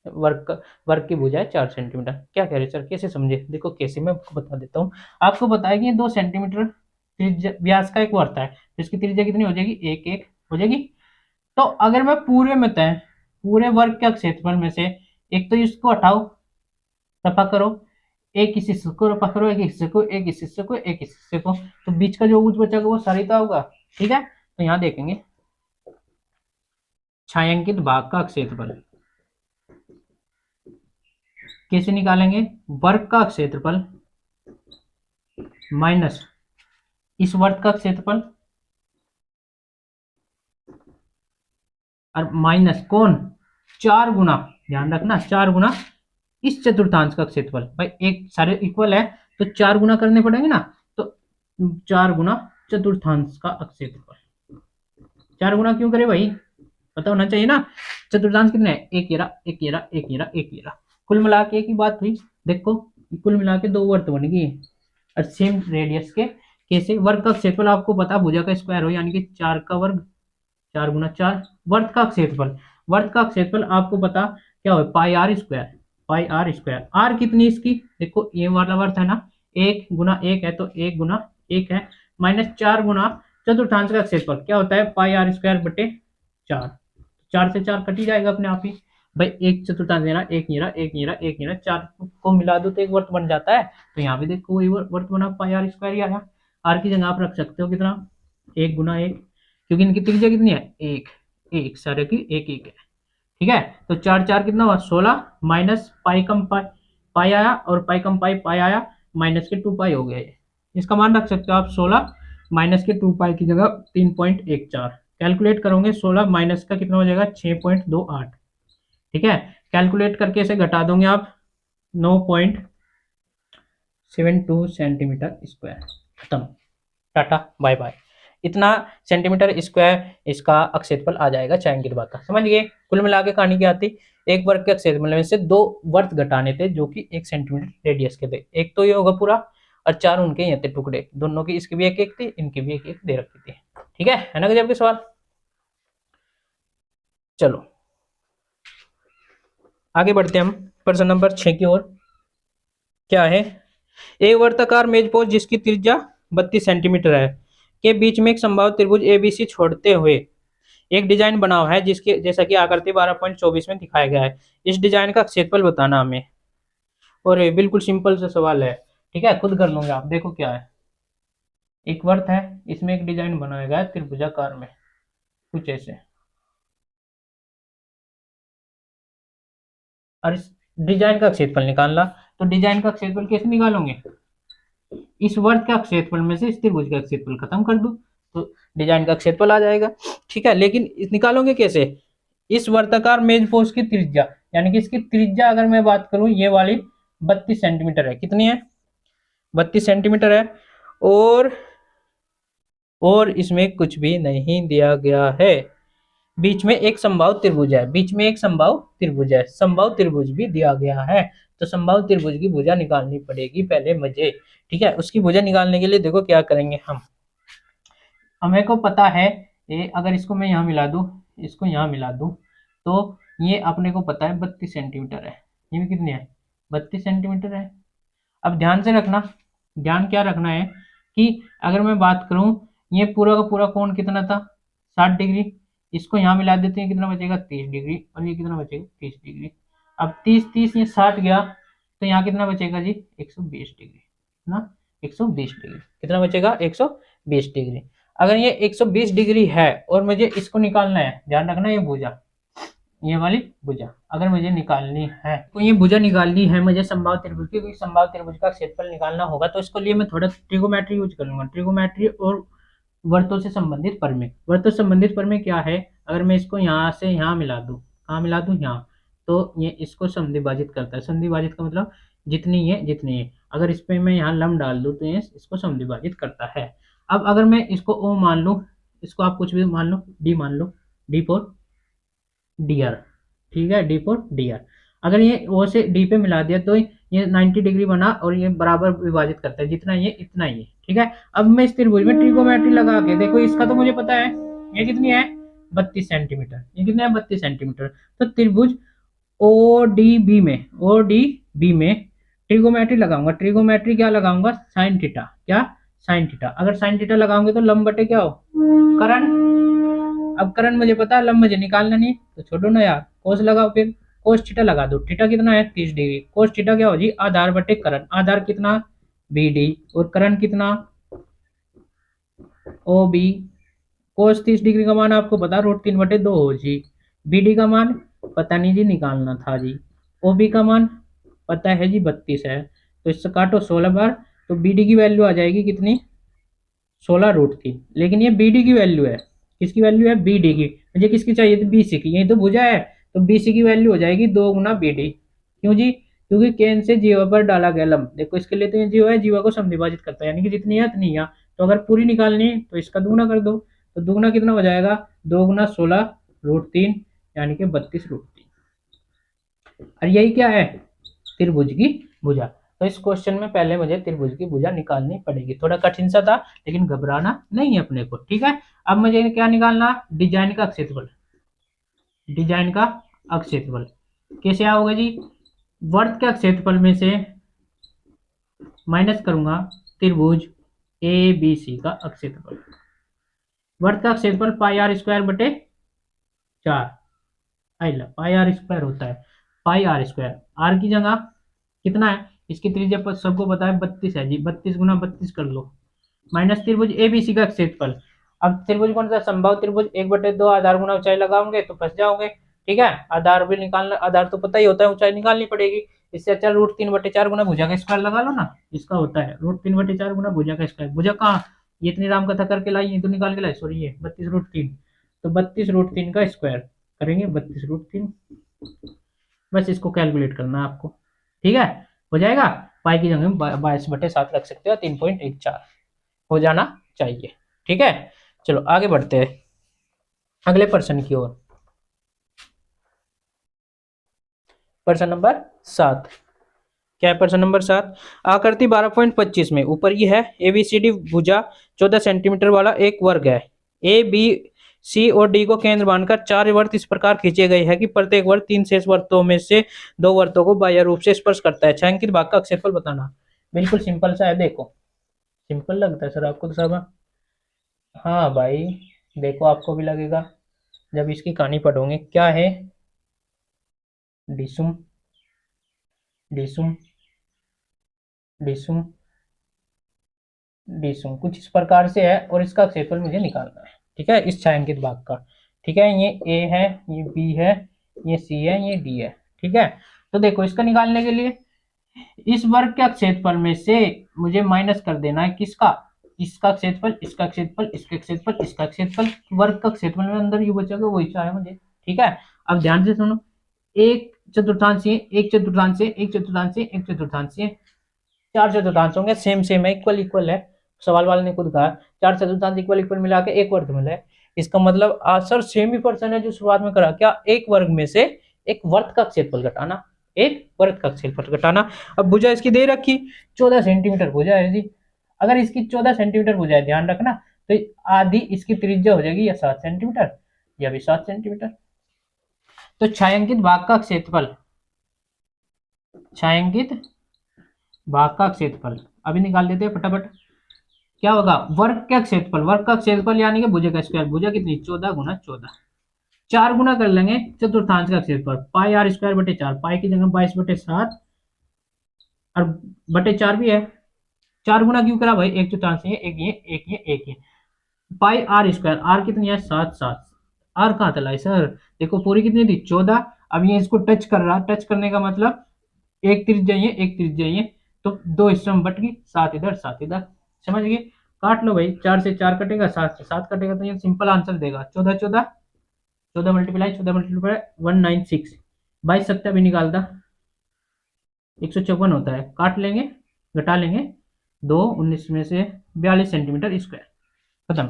वर्ग की भुजा है 4 सेंटीमीटर। क्या कह रहे सर, कैसे समझे, देखो कैसे, मैं आपको बता देता हूँ। आपको बताया कि 2 सेंटीमीटर त्रिज्या व्यास का एक वर्त है, तो इसकी त्रिज्या कितनी हो जाएगी, 1 1 हो जाएगी। तो अगर मैं पूरे में तय पूरे वर्ग का क्षेत्रफल में से एक तो इसको हटाओ, रफा करो, एक इस हिस्से को रफा करो, एक हिस्से को, एक इस हिस्से को, एक इस हिस्से को, तो बीच का जो ऊंच बचेगा वो सारिता होगा। ठीक है, तो यहाँ देखेंगे छायांकित भाग का क्षेत्रफल कैसे निकालेंगे, वर्ग का क्षेत्रफल माइनस इस वर्ग का क्षेत्रफल, और माइनस कौन, 4 गुना, ध्यान रखना 4 गुना इस चतुर्थांश का क्षेत्रफल। भाई एक सारे इक्वल है तो 4 गुना करने पड़ेंगे ना, तो 4 गुना चतुर्थांश का क्षेत्रफल। 4 गुना क्यों करे भाई, पता होना चाहिए ना। चतुर्थांश कितने हैं, एक येरा एक येरा एक येरा एक येरा, कुल मिला के एक ही बात हुई। देखो कुल मिला के 2 वर्त बन गई और सेम रेडियस के। कैसे, वर्ग का क्षेत्रफल आपको पता भुजा का स्क्वायर हो, यानी कि 4 का वर्ग, 4 गुना 4। वर्ग का क्षेत्रफल, वर्ग का क्षेत्रफल आपको पता क्या हो, pi are square, pi are square. R कितनी इसकी, देखो ये वाला वर्ग है ना, 1 गुना 1 है तो 1 गुना 1 है, माइनस 4 गुना चतुर्थांश का क्षेत्रफल क्या होता है, पाई आर स्क्वायर बटे 4। 4 से 4 कट ही जाएगा अपने आप ही। भाई एक चतुर्थांश देना, एक नीरा एक नीरा एक नीरा, 4 को मिला दो तो एक वर्त बन जाता है। तो यहाँ भी देखो वही वर्त बना, पाई आर स्क्वायर ही आया। आर की जगह आप रख सकते हो कितना, 1 गुना 1, क्योंकि इनकी त्रिज्या कितनी है, 1 1, सारे की 1 1 है। ठीक है, तो 4 4 कितना हुआ, 16, माइनस पाई कम पाई, पाई आया, और पाई कम पाई पाई आया, माइनस के 2 पाई हो गया ये। इसका मान रख सकते हो आप 16 माइनस के 2 पाई की जगह 3.14। कैलकुलेट करोगे 16 माइनस का कितना हो जाएगा, 6.28। ठीक है, कैलकुलेट करके इसे घटा दोगे आप 9.72 सेंटीमीटर स्क्वायर। खत्म, टाटा बाय बाय। इतना सेंटीमीटर स्क्वायर इसका क्षेत्रफल आ जाएगा छायांकित भाग का। समझ गए, कुल मिला के कहानी क्या आती, एक वर्ग के क्षेत्रफल में से 2 वर्त घटाने थे जो कि 1 सेंटीमीटर रेडियस के थे। एक तो ये होगा पूरा, और 4 उनके ये थे टुकड़े, दोनों की, इसकी भी एक एक थी, इनकी भी एक एक दे रखी थी। ठीक है ना गजब के सवाल। चलो आगे बढ़ते हैं हम प्रश्न नंबर 6 की ओर। क्या है, एक वर्ताकार मेजपोश जिसकी त्रिज्या 32 सेंटीमीटर है के बीच में एक संभावित त्रिभुज एबीसी छोड़ते हुए एक डिजाइन बना हुआ है जिसके जैसा कि आकृति 12.24 में दिखाया गया है। इस डिजाइन का क्षेत्रफल बताना हमें। और ये बिल्कुल सिंपल सा सवाल है, ठीक है, खुद कर लूंगे आप। देखो क्या है, एक वर्त है, इसमें एक डिजाइन बनाया गया है त्रिभुजाकार में, कुछ ऐसे, और इस डिजाइन का क्षेत्रफल निकालना। तो डिजाइन का क्षेत्रफल कैसे निकालोगे, इस वर्त का क्षेत्रफल में से इस त्रिभुज का क्षेत्रफल खत्म कर दो तो डिजाइन का क्षेत्रफल आ जाएगा। ठीक है, लेकिन निकालोगे कैसे, इस वर्ताकार मेजपोश की त्रिज्या, यानी कि इसकी त्रिज्या अगर मैं बात करूं ये वाली 32 सेंटीमीटर है। कितनी है, 32 सेंटीमीटर है। और इसमें कुछ भी नहीं दिया गया है। बीच में एक समबाहु त्रिभुज है, बीच में एक समबाहु त्रिभुज है, समबाहु त्रिभुज भी दिया गया है। तो समबाहु त्रिभुज की भुजा निकालनी पड़ेगी पहले मुझे। ठीक है, उसकी भुजा निकालने के लिए देखो क्या करेंगे हम, हमें को पता है ये, अगर इसको मैं यहाँ मिला दूं, इसको यहाँ मिला दूं, तो ये अपने को पता है 32 सेंटीमीटर है। ये भी कितनी है, 32 सेंटीमीटर है। अब ध्यान से रखना, ध्यान क्या रखना है कि अगर मैं बात करूं, ये पूरा का पूरा कोण कितना था, 60 डिग्री। इसको यहाँ मिला देते हैं, कितना बचेगा, 30 डिग्री, और ये कितना बचेगा, 30 डिग्री। अब 30 30 ये 60 गया, तो यहाँ कितना बचेगा जी, 120 डिग्री ना, 120 डिग्री। कितना बचेगा, 120 डिग्री। अगर ये 120 डिग्री है और मुझे इसको निकालना है, ध्यान रखना ये भुजा, ये वाली भुजा अगर मुझे निकालनी है, तो ये भुजा निकालनी है मुझे समबाहु त्रिभुज की, क्योंकि समबाहु त्रिभुज का क्षेत्रफल निकालना होगा, तो इसके लिए मैं थोड़ा ट्रिगोमेट्री यूज कर लूंगा। ट्रिगोमेट्री और वर्तों से संबंधित प्रमेय। वर्तों से संबंधित प्रमेय क्या है, अगर मैं इसको यहाँ से यहाँ मिला दूं, कहाँ मिला दूं, यहाँ, तो ये इसको समद्विभाजित करता है। समद्विभाजित का मतलब जितनी है जितनी है, अगर इस पे मैं यहाँ लम डाल दूं तो ये इसको समद्विभाजित करता है। अब अगर मैं इसको ओ मान लूं, इसको आप कुछ भी मान लो, डी मान लो, डी फॉर डियर, ठीक है, डी फॉर डियर। अगर ये ओ से डी पे मिला दिया तो ये 90 डिग्री बना और ये बराबर विभाजित करता है, जितना ये इतना ही, ठीक है। अब मैं इस त्रिभुज में ट्रिगोमेट्री लगा के देखो, इसका तो मुझे पता है ये कितनी है, 32 सेंटीमीटर। ये कितना है, 32 सेंटीमीटर। तो त्रिभुज ओ डी बी में, ओ डी बी में ट्रिगोमेट्री लगाऊंगा। ट्रिगोमेट्री क्या लगाऊंगा, साइन थीटा। क्या, साइन थीटा। अगर साइन थीटा लगाओगे तो लंब बटे क्या हो, करण। अब करण मुझे पता है, लंब मुझे निकालना नहीं, तो छोड़ो ना यार, कोस लगाओ। फिर कोस थीटा लगा दो। थीटा कितना है, 30 डिग्री। कोस थीटा क्या हो जी, आधार बटे करण। आधार कितना, बी डी, और करण कितना, ओ बी। कोस 30 डिग्री का मान आपको पता, √3/2 हो जी। बी डी का मान पता नहीं जी, निकालना था जी। ओ बी का मान पता है जी, 32 है। तो इससे काटो 16 बार, तो बी डी की वैल्यू आ जाएगी कितनी, 16√3। लेकिन ये बी डी की वैल्यू है, किसकी वैल्यू है, बी डी की। मुझे किसकी चाहिए थी, बी सी की। ये तो भुजा है, तो बी सी की वैल्यू हो जाएगी 2 गुना बी डी। क्यों जी, क्योंकि केंद्र से जीवा पर डाला गया लंब। देखो इसके लिए तो ये जीवा है, जीवा को समद्विभाजित करता है, यानी कि जितनी है उतनी है। तो अगर पूरी निकालनी है तो इसका दुगुना कर दो, तो दुगुना कितना हो जाएगा, 2 गुना 16√3, यानी कि 32√3। और यही क्या है, त्रिभुज की भुजा। तो इस क्वेश्चन में पहले मुझे त्रिभुज की भुजा निकालनी पड़ेगी। थोड़ा कठिन सा था, लेकिन घबराना नहीं है अपने को, ठीक है। अब मुझे क्या निकालना, डिजाइन का क्षेत्रफल। डिजाइन का क्षेत्रफल कैसे आओगे जी, वर्त का क्षेत्रफल में से माइनस करूंगा त्रिभुज ए बी सी का क्षेत्रफल। वर्त का क्षेत्रफल पाई आर स्क्वायर बटे 4, पाई आर स्क्वायर होता है, पाई आर स्क्वायर। आर की जगह कितना है, इसकी त्रिज्या पर सबको पता है 32 है जी, 32 गुना 32 कर लो, माइनस त्रिभुज एबीसी का क्षेत्रफल। अब त्रिभुज कौन सा, समबाहु त्रिभुज, 1/2 आधार गुना ऊंचाई लगाओगे तो फंस जाओगे, ठीक है। आधार भी निकालना, आधार तो पता ही होता है, ऊंचाई निकालनी पड़ेगी। इससे अच्छा √3/4 गुना भुजा का स्क्वायर लगा लो ना, इसका होता है √3/4 गुना भुजा का स्क्वायर। भुजा कहाँ, ये इतनी राम कथा करके लाई, ये तो निकाल के लाई, सॉरी ये 32√3, तो 32√3 का स्क्वायर करेंगे, 32√3। बस इसको कैलकुलेट करना है आपको, ठीक है, हो जाएगा। पाई की जगह 22/7 रख सकते हो, 3.14 हो जाना चाहिए, ठीक है। चलो आगे बढ़ते हैं अगले प्रश्न की ओर। प्रश्न नंबर 7, क्या है, प्रश्न नंबर 7। आकृति 12.25 में ऊपर ये है, एबीसीडी भुजा 14 सेंटीमीटर वाला एक वर्ग है। ए बी सी और डी को केंद्र मानकर 4 वर्त इस प्रकार खींचे गए हैं कि प्रत्येक वर्त 3 शेष वर्तों में से 2 वर्तों को बाह्य रूप से स्पर्श करता है। छायांकित भाग का क्षेत्रफल बताना। बिल्कुल सिंपल सा है, देखो सिंपल लगता है सर आपको तो सब, हाँ भाई देखो आपको भी लगेगा जब इसकी कहानी पढ़ोगे। क्या है, डिसुम डिसुम डिसुम डिसुम कुछ इस प्रकार से है, और इसका क्षेत्रफल मुझे निकालना है, ठीक है, इस छायांकित भाग का, ठीक है। ये ए है, ये बी है, ये सी है, ये डी है, ठीक है। तो देखो इसका निकालने के लिए इस वर्ग के क्षेत्रफल में से मुझे माइनस कर देना है किसका, इसका क्षेत्रफल, इसका क्षेत्रफल, इसका क्षेत्रफल, इसका क्षेत्रफल। वर्ग का क्षेत्रफल में अंदर ये बचेगा, वही चाहिए मुझे, ठीक है। अब ध्यान से सुनो, एक चतुर्थांशीय, एक चतुर्थांशीय, एक चतुर्थांशीय, एक चतुर्थांशीय, 4 चतुर्थांश होंगे, सेम सेम है, इक्वल इक्वल है। सवाल वाले ने खुद कहा 4 चतुर्थांश इक्वल इक्वल मिला के एक वर्ग मिला है। इसका मतलब आंसर सेम ही पर्सन है जो शुरुआत में करा, क्या, एक वर्ग में से एक वर्ग का क्षेत्रफल घटाना, एक वर्ग का क्षेत्रफल घटाना। अब भुजा इसकी दे रखी 14 सेंटीमीटर भुजा है जी। अगर इसकी 14 सेंटीमीटर भुजा है, ध्यान रखना, तो आधी इसकी त्रिज्या हो जाएगी या 7 सेंटीमीटर, या भी 7 सेंटीमीटर। तो छायांकित भाग का क्षेत्रफल, छायांकित भाग का क्षेत्रफल अभी निकाल देते हैं फटाफट। क्या होगा, वर्ग का क्षेत्रफल, वर्ग का क्षेत्रफल यानी कि भुजा का स्क्वायर। भुजा कितनी, 14 गुना 14, 4 गुना कर लेंगे चतुर्थांश का क्षेत्रफल, पाई आर स्क्वायर बटे 4, पाई की जगह 22/7 और बटे 4 भी है। 4 गुना क्यों करा भाई, एक चतुर्थांश, एक ये, एक ये, एक ये, पाई आर स्क्वायर, आर कितनी है, 7 7, आर कहाँ तला है सर? देखो पूरी कितनी थी 14। अब ये इसको टच कर रहा, टच करने का मतलब एक त्रिज्या ये एक त्रिज्या ये, तो दो हिस्सों में बट गई, 7 इधर 7 इधर। समझ गए? काट लो भाई, 4 से 4 कटेगा, 7 से 7 कटेगा, तो ये सिंपल आंसर देगा 14 14। 14 मल्टीप्लाई 196। 22 भी निकाल दा, 154 होता है, काट लेंगे घटा लेंगे, 2 19 में से 42 सेंटीमीटर स्क्वायर। खत्म,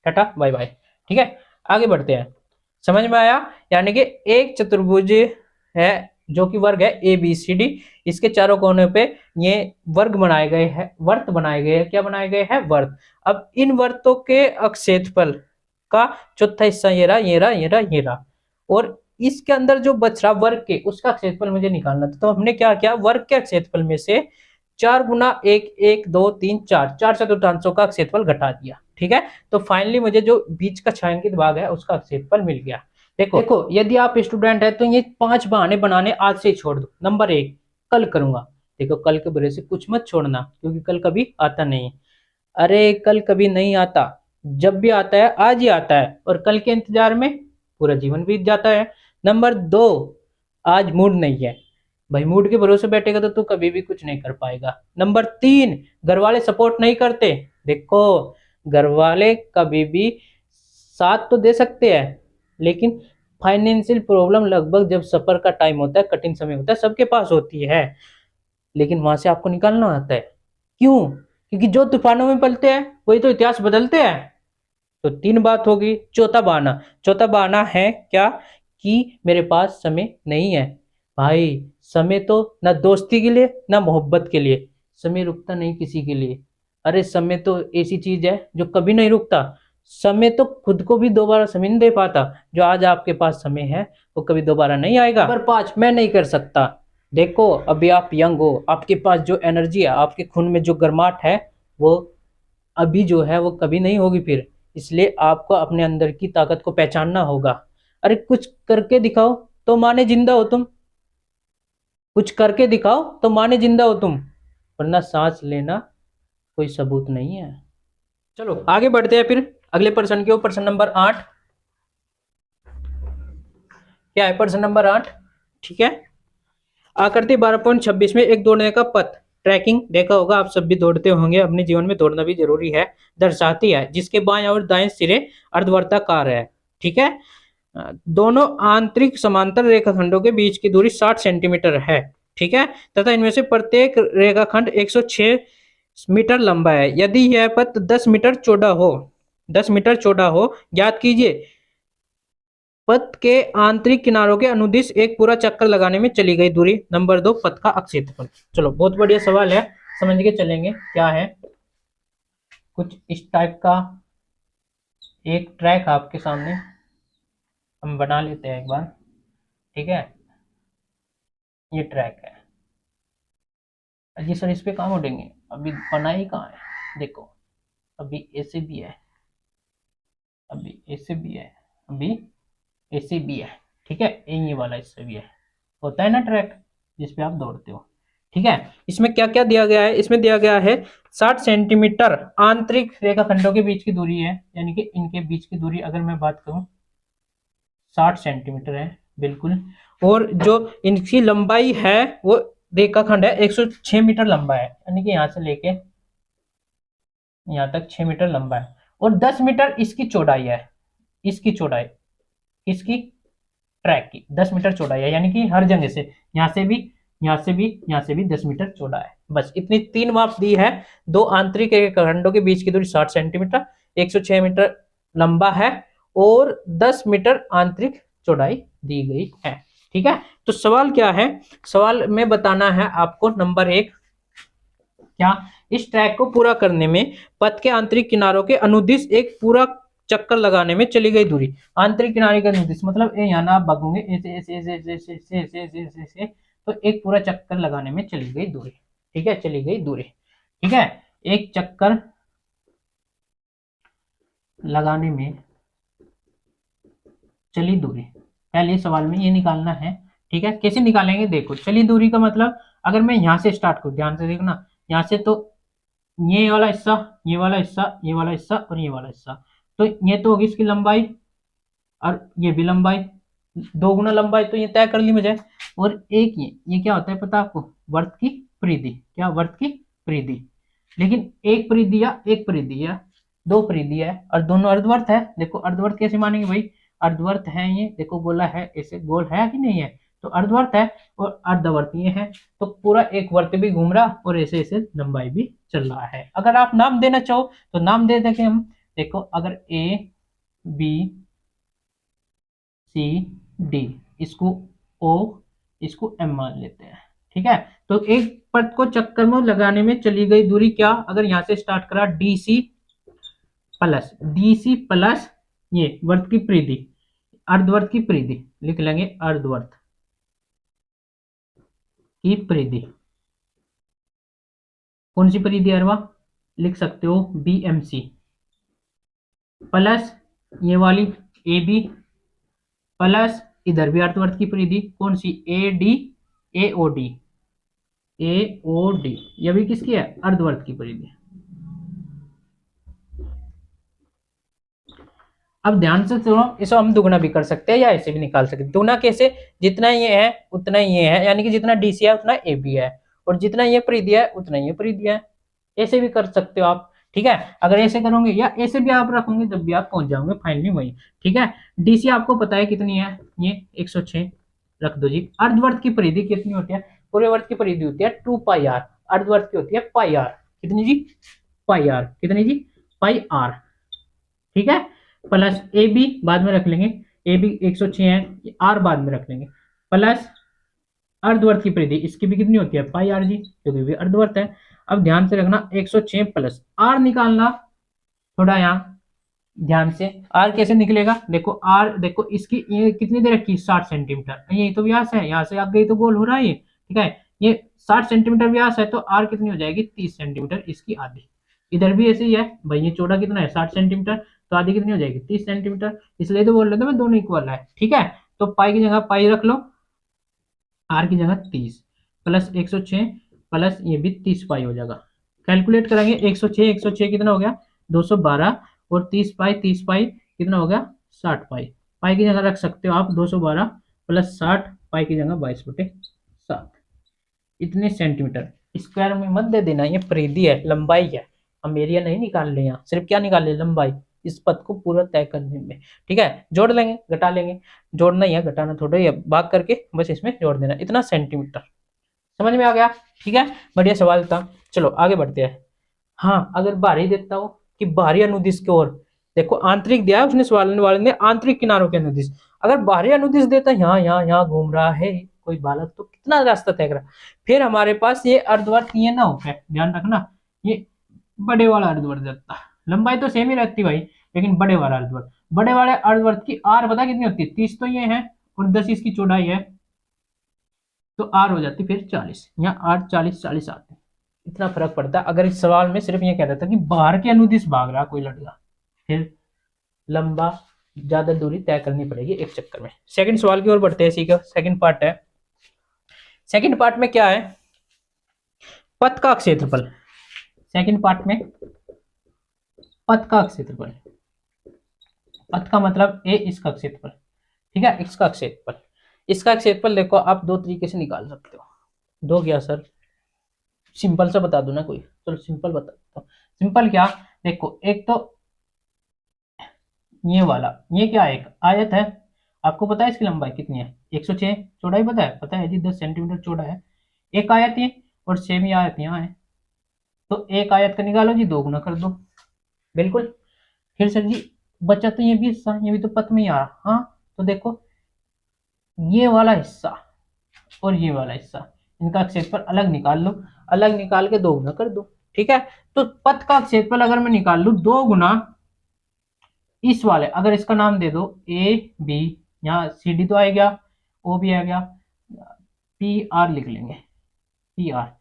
टाटा बाय बाय। ठीक है, आगे बढ़ते हैं। समझ में आया? यानी कि एक चतुर्भुज है जो कि वर्ग है ए बी सी डी, इसके चारों कोनों पे ये वर्ग बनाए गए हैं, वर्त बनाए गए हैं। क्या बनाए गए हैं? वर्त। अब इन वर्तों के क्षेत्रफल का चौथा हिस्सा ये रहा ये रहा ये रहा ये रहा, और इसके अंदर जो बच रहा वर्ग के, उसका क्षेत्रफल मुझे निकालना था। तो हमने क्या किया, वर्ग के क्षेत्रफल में से 4 गुना 1 1 2 3 4 4 चतुर्थांशों का क्षेत्रफल घटा दिया। ठीक है, तो फाइनली मुझे जो बीच का छायांकित भाग है उसका क्षेत्रफल मिल गया। देखो यदि आप स्टूडेंट है तो ये 5 बहाने बनाने आज से ही छोड़ दो। नंबर 1, कल करूंगा। देखो कल के भरोसे कुछ मत छोड़ना, क्योंकि कल कभी आता नहीं। अरे कल कभी नहीं आता, जब भी आता है आज ही आता है, और कल के इंतजार में पूरा जीवन बीत जाता है। नंबर 2, आज मूड नहीं है भाई, मूड के भरोसे बैठेगा तो तू कभी भी कुछ नहीं कर पाएगा। नंबर 3, घर वाले सपोर्ट नहीं करते। देखो घर वाले कभी भी साथ तो दे सकते हैं, लेकिन फाइनेंशियल प्रॉब्लम लगभग जब सफर का टाइम होता है, कठिन समय होता है, सबके पास होती है, लेकिन वहां से आपको निकालना आता है। क्यों? क्योंकि जो तूफानों में पलते हैं वही तो इतिहास बदलते हैं। तो 3 बात होगी। चौथा बहाना, चौथा बहाना है क्या कि मेरे पास समय नहीं है। भाई समय तो ना दोस्ती के लिए ना मोहब्बत के लिए, समय रुकता नहीं किसी के लिए। अरे समय तो ऐसी चीज है जो कभी नहीं रुकता। समय तो खुद को भी दोबारा समय नहीं दे पाता। जो आज आपके पास समय है वो कभी दोबारा नहीं आएगा। नंबर 5, मैं नहीं कर सकता। देखो अभी आप यंग हो, आपके पास जो एनर्जी है, आपके खून में जो गर्माहट है, वो अभी जो है वो कभी नहीं होगी फिर। इसलिए आपको अपने अंदर की ताकत को पहचानना होगा। अरे कुछ करके दिखाओ तो माने जिंदा हो तुम, कुछ करके दिखाओ तो माने जिंदा हो तुम, वरना सांस लेना कोई सबूत नहीं है। चलो आगे बढ़ते हैं फिर अगले प्रश्न के ऊपर। प्रश्न नंबर 8 क्या है? प्रश्न नंबर 8, ठीक है। आकृति 12.26 में एक दौड़ने का पथ, ट्रैकिंग देखा होगा, आप सब भी दौड़ते होंगे, अपने जीवन में दौड़ना भी जरूरी है, दर्शाती है, जिसके बाएं और दाएं सिरे अर्धवर्ताकार है। ठीक है, दोनों आंतरिक समांतर रेखाखंडों के बीच की दूरी 60 सेंटीमीटर है। ठीक है, तथा इनमें से प्रत्येक रेखाखंड 106 मीटर लंबा है। यदि यह पथ 10 मीटर चौड़ा हो, 10 मीटर चौड़ा हो, ज्ञात कीजिए पथ के आंतरिक किनारों के अनुदिश एक पूरा चक्कर लगाने में चली गई दूरी। नंबर 2, पथ का क्षेत्रफल। चलो बहुत बढ़िया सवाल है, समझ के चलेंगे क्या है। कुछ इस टाइप का एक ट्रैक आपके सामने हम बना लेते हैं एक बार। ठीक है, ये ट्रैक है जी सर, इस पे कहाँ उड़ेंगे, अभी बनाई कहाँ है? देखो अभी ऐसे भी है, अभी ऐसे भी है, अभी ऐसे भी है। ठीक है, ये वाला इससे भी है, होता है ना ट्रैक जिसपे आप दौड़ते हो। ठीक है, इसमें क्या क्या दिया गया है? इसमें दिया गया है 60 सेंटीमीटर आंतरिक रेखाखंडों के बीच की दूरी है, यानी कि इनके बीच की दूरी अगर मैं बात करूं 60 सेंटीमीटर है बिल्कुल। और जो इनकी लंबाई है वो रेखाखंड है 106 मीटर लंबा है, यानी कि यहाँ से लेके यहाँ तक 6 मीटर लंबा है, और 10 मीटर इसकी चौड़ाई है। इसकी चौड़ाई, इसकी ट्रैक की 10 मीटर चौड़ाई है, यानी कि हर जगह से, यहाँ से भी, यहाँ से भी, यहाँ से भी 10 मीटर चौड़ा है। बस इतनी 3 माप दी है। दो आंतरिक रेखाखंडों के बीच की दूरी 60 सेंटीमीटर, 106 मीटर लंबा है, और 10 मीटर आंतरिक चौड़ाई दी गई है। ठीक है, तो सवाल क्या है? सवाल में बताना है आपको नंबर 1, क्या इस ट्रैक को पूरा करने में पथ के आंतरिक किनारों के अनुदिश एक पूरा चक्कर लगाने में चली गई दूरी। आंतरिक किनारे का अनुदिश मतलब यहाँ ना आप भागोगे ऐसे ऐसे ऐसे ऐसे ऐसे ऐसे ऐसे ऐसे ऐसे ऐसे, तो एक पूरा चक्कर लगाने में चली गई दूरी। ठीक है, चली गई दूरी। ठीक है, एक चक्कर लगाने में चली दूरी, पहले सवाल में ये निकालना है। ठीक है, कैसे निकालेंगे? देखो चली दूरी का मतलब, अगर मैं यहाँ से स्टार्ट करूँ, ध्यान से देखना, यहाँ से तो ये वाला हिस्सा, ये वाला हिस्सा, ये वाला हिस्सा और ये वाला हिस्सा, तो ये तो होगी इसकी लंबाई। और ये भी लंबाई, 2 गुना लंबाई तो ये तय कर ली मुझे। और एक ये क्या होता है पता आपको, वर्त की परिधि। क्या, वर्त की परिधि। लेकिन एक परिधि या एक परिधि या दो परिधि है और दोनों अर्धवर्त है। देखो अर्धवर्त कैसे मानेंगे भाई, अर्धवर्त है ये, देखो गोला है, ऐसे गोल है कि नहीं है, तो अर्धवर्त है। और अर्धवर्त ये है, तो पूरा एक वर्त भी घूम रहा और ऐसे ऐसे लंबाई भी चल रहा है। अगर आप नाम देना चाहो तो नाम दे देंगे हम। देखो अगर ए बी सी डी, इसको ओ, इसको एम मान लेते हैं। ठीक है, तो एक पद को चक्कर में लगाने में चली गई दूरी क्या, अगर यहां से स्टार्ट करा डी सी प्लस ये वर्त की परिधि, अर्धवर्त की परिधि लिख लेंगे, अर्धवर्त की परिधि। कौन सी परिधि अरवा, लिख सकते हो बी एम सी, प्लस ये वाली ए बी, प्लस इधर भी अर्धवर्त की परिधि कौन सी, A D, A O D, A O D, यह भी किसकी है, अर्धवर्त की परिधि। अब ध्यान से सुनो, इसे हम दुगुना भी कर सकते हैं या ऐसे भी निकाल सकते हैं। दुगुना कैसे, जितना ये है उतना ये है, यानी कि जितना डीसी है उतना ए बी है, और जितना ये परिधि है उतना ये परिधि है। ऐसे भी कर सकते हो आप। ठीक है, अगर ऐसे करोगे या ऐसे भी आप रखोगे जब भी आप पहुंच जाओगे फाइनली वही। ठीक है, डीसी आपको पता है कितनी है, ये 106 रख दो जी। अर्धवर्त की परिधि कितनी होती है, पूरे वर्त की परिधि होती है 2 पाई आर, अर्धवर्त की होती है पाई आर, कितनी जी, पाई आर, कितनी जी, पाई आर। ठीक है, प्लस ए बी बाद में रख लेंगे, ए बी 106 है, आर बाद में रख लेंगे, प्लस अर्धवर्त की परिधि, इसकी भी कितनी होती है पाई आर जी, क्योंकि भी अर्धवर्त है। अब ध्यान से रखना 106 प्लस आर निकालना, थोड़ा यहाँ ध्यान से। आर कैसे निकलेगा, देखो आर, देखो इसकी ये कितनी दे रखी, 60 सेंटीमीटर, यही तो व्यास है, यहाँ से आगे तो गोल हो रहा है ये। ठीक है, ये 60 सेंटीमीटर व्यास है, तो आर कितनी हो जाएगी 30 सेंटीमीटर, इसकी आधी। इधर भी ऐसे ही है भाई, ये चौड़ा कितना है 60 सेंटीमीटर, तो आधी कितनी हो जाएगी 30 सेंटीमीटर, इसलिए तो बोल रहे थे मैं दोनों इक्वल है। ठीक है, तो पाई की जगह पाई रख लो, आर की जगह 30 प्लस 106 प्लस ये भी 30 पाई हो जाएगा। कैलकुलेट करेंगे, 106 कितना हो गया 212, और 30 पाई कितना हो गया 60 पाई। पाई की जगह रख सकते हो आप 212 प्लस 60, पाई की जगह 22/7, इतने सेंटीमीटर। स्क्वायर में मत दे देना, ये परिधि है, लंबाई है, हम एरिया नहीं निकाल रहे यहाँ, सिर्फ क्या निकाल रहे, लंबाई, इस पथ को पूरा तय करने में। ठीक है, जोड़ लेंगे घटा लेंगे, जोड़ना ही है घटाना थोड़ा ही है, भाग करके बस इसमें जोड़ देना, इतना सेंटीमीटर। समझ में आ गया। ठीक है, बढ़िया सवाल था, चलो आगे बढ़ते हैं। हाँ, अगर बाहरी देता हो कि बाहरी अनुदिश की ओर, देखो आंतरिक दिया है उसने सवाल वाले ने, आंतरिक किनारों के अनुदिश। अगर बाहरी अनुदिश देता है, यहाँ यहाँ यहाँ घूम रहा है कोई बालक, तो कितना रास्ता तय करा। फिर हमारे पास ये अर्धवर्त ये ना हो, ध्यान रखना, ये बड़े वाला अर्धवर्त देता, लंबाई तो सेम ही रहती भाई, लेकिन बड़े वाला अर्धवर्त, बड़े वाले अर्धवर्त की आर पता कितनी होती है 30, तो ये है, और 10 इसकी चौड़ाई है, तो आर हो जाती फिर 40, यहाँ आर 40 आते हैं, इतना फर्क पड़ता है। अगर इस सवाल में सिर्फ ये कह रहा था कि बाहर के अनुदिश भाग रहा कोई लड़का, फिर लंबा ज्यादा दूरी तय करनी पड़ेगी एक चक्कर में। सेकंड सवाल की ओर बढ़ते हैं, इसी का सेकंड पार्ट है। सेकंड पार्ट में क्या है, पथ का क्षेत्रफल। सेकंड पार्ट में पथ का क्षेत्रफल, पथ का मतलब ए इसका क्षेत्रफल, ठीक है, इसका क्षेत्रफल। इसका क्षेत्रफल देखो आप दो तरीके से निकाल सकते हो। दो क्या सर, सिंपल सा बता दो ना कोई, चलो सिंपल बता दो। सिंपल क्या, देखो एक तो ये वाला, ये क्या है, एक आयत है, आपको पता है इसकी लंबाई कितनी है 106, चौड़ाई पता है जी 10 सेंटीमीटर चौड़ा है। एक आयत ये और सेम ही आयत यहाँ है, तो एक आयत का निकालो जी, दो गुना कर दो, बिल्कुल। फिर सर जी बचा तो ये भी हिस्सा, ये भी तो पथ में ही आ रहा, हाँ तो देखो ये वाला हिस्सा और ये वाला हिस्सा, इनका क्षेत्रफल अलग निकाल लो, अलग निकाल के दो गुना कर दो। ठीक है, तो पथ का क्षेत्रफल अगर मैं निकाल लू दो गुना इस वाले, अगर इसका नाम दे दो ए बी, यहाँ सी डी तो आ गया, ओ भी आ गया, पी आर लिख लेंगे, पी आर,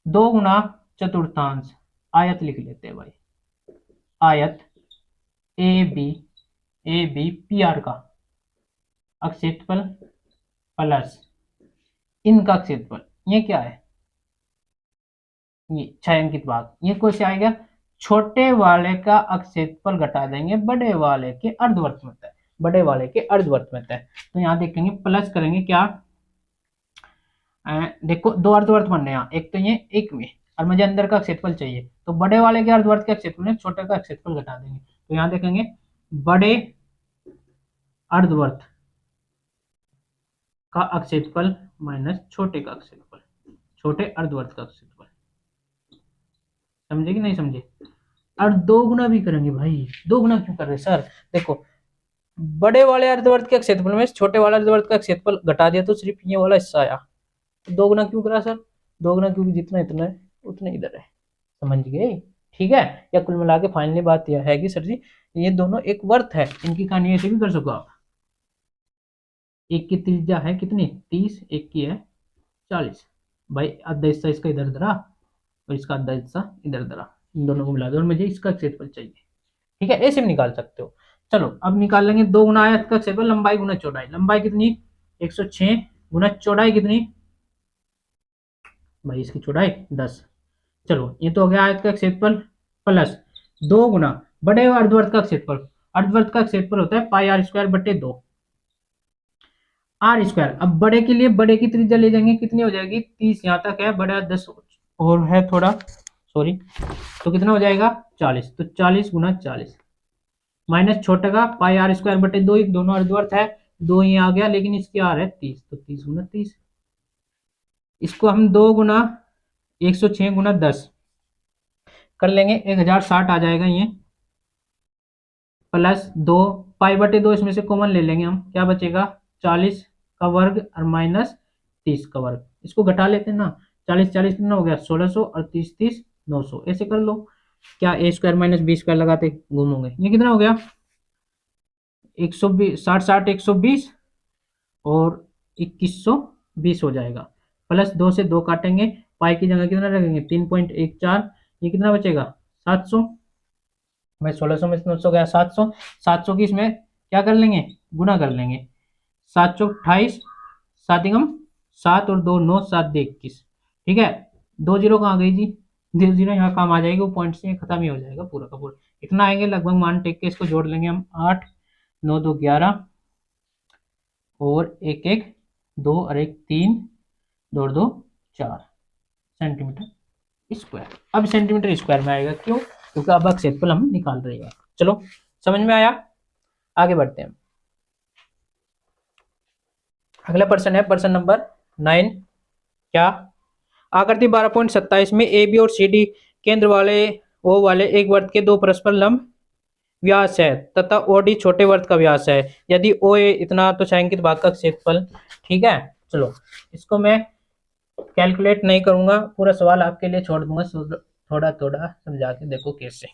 दो गुना चतुर्थांश आयत लिख लेते हैं भाई, आयत ए बी पी आर का क्षेत्रफल प्लस इनका क्षेत्रफल, ये क्या है, ये छायांकित भाग, ये कौन से आएगा, छोटे वाले का क्षेत्रफल घटा देंगे बड़े वाले के अर्धवर्त में, बड़े वाले के अर्धवर्त में तय। तो यहाँ देखेंगे प्लस करेंगे क्या, देखो दो अर्धवर्त बनने हैं यहाँ, एक तो ये एक में, और मुझे अंदर का क्षेत्रफल चाहिए, तो बड़े वाले के अर्धवर्त का क्षेत्रफल में छोटे का क्षेत्रफल घटा देंगे। तो यहाँ देखेंगे बड़े अर्धवर्त का क्षेत्रफल माइनस छोटे का क्षेत्रफल, छोटे अर्धवर्त का क्षेत्रफल। समझे कि नहीं समझे? और दो गुना भी करेंगे भाई, दो गुना क्यों कर रहे सर? देखो बड़े वाले अर्धवर्त के क्षेत्रफल में छोटे वाले अर्धवर्त का क्षेत्रफल घटा दिया तो सिर्फ ये वाला हिस्सा आया। तो दो गुना क्यों करा सर? दो गुना क्योंकि जितना इतना है उतना इधर है। समझ गए? ठीक है। या कुल मिला के फाइनली बात यह है कि सर जी ये दोनों एक वर्त है, इनकी कहानी ऐसे भी कर सको आप। एक की त्रिज्या है कितनी 30, एक की है 40। भाई आधा हिस्सा इसका इधर धरा और इसका आधा हिस्सा इधर धरा, इन दोनों को मिला दो और मुझे इसका क्षेत्रफल चाहिए। ठीक है, ऐसे भी निकाल सकते हो। चलो अब निकाल लेंगे दो गुना आयत का क्षेत्रफल, लंबाई गुना चौड़ाई। लंबाई कितनी 106 गुना चौड़ाई कितनी भाई, इसकी चौड़ाई 10। चलो ये तो हो गया आयत का क्षेत्रफल प्लस दो गुना बड़े अर्धवर्त का क्षेत्रफल। अर्धवर्त का क्षेत्रफल होता है पाई आर स्क्वायर बटे 2 आर स्क्वायर। अब बड़े के लिए बड़े की त्रिज्या ले जाएंगे, कितनी हो जाएगी 30, यहाँ तक है, बड़ा 10 और है थोड़ा, सॉरी, तो कितना हो जाएगा 40। तो 40 गुना 40 माइनस छोटे का पाई आर स्क्वायर बटे 2, दोनों अर्धवर्त है, 2 ही आ गया, लेकिन इसकी आर है 30, तो 30 गुना 30। इसको हम 2 गुना 106 गुना 10 कर लेंगे, 1060 आ जाएगा ये, प्लस 2 पाई बटे 2 इसमें से कॉमन ले लेंगे हम, क्या बचेगा 40 का वर्ग और माइनस 30 का वर्ग। इसको घटा लेते हैं ना, 40 40 कितना हो गया 1600 और 30 30 900, ऐसे कर लो। क्या ए स्क्वायर माइनस बी स्क्वायर लगाते घूमोगे, ये कितना हो गया 120, 60 60 120 और 2120 हो जाएगा। प्लस 2 से 2 काटेंगे, पाई की जगह कितना रखेंगे 3.14, ये कितना बचेगा 700। मैं 1600 में 900 गया 700, 700 की इसमें क्या कर लेंगे गुना कर लेंगे, 728, 7 एकम 7 और 2 9, 7 2 21। ठीक है, 2 जीरो कहाँ गई जी, 2 जीरो यहाँ काम आ जाएगी, वो पॉइंट से खत्म ही हो जाएगा पूरा का पूरा। इतना आएंगे लगभग, मान टेक के इसको जोड़ लेंगे हम, 8 9 2 11 और 1 1 2 और 1 3 2 2 4 सेंटीमीटर स्क्वायर। अब सेंटीमीटर स्क्वायर में आएगा, क्यों? क्योंकि अब क्षेत्रफल हम निकाल रहे हैं। चलो समझ में आया, आगे बढ़ते हैं। अगला प्रश्न है प्रश्न नंबर 9। क्या आकृति 12.27 में ए बी और सी डी केंद्र वाले ओ वाले एक वर्त के दो परस्पर लंब व्यास है तथा ओ डी छोटे वर्त का व्यास है, यदि ओ ए इतना तो छायांकित भाग का क्षेत्रफल। ठीक है, चलो इसको मैं कैलकुलेट नहीं करूंगा, पूरा सवाल आपके लिए छोड़ दूंगा, थोड़ा थोड़ा समझा के देखो कैसे।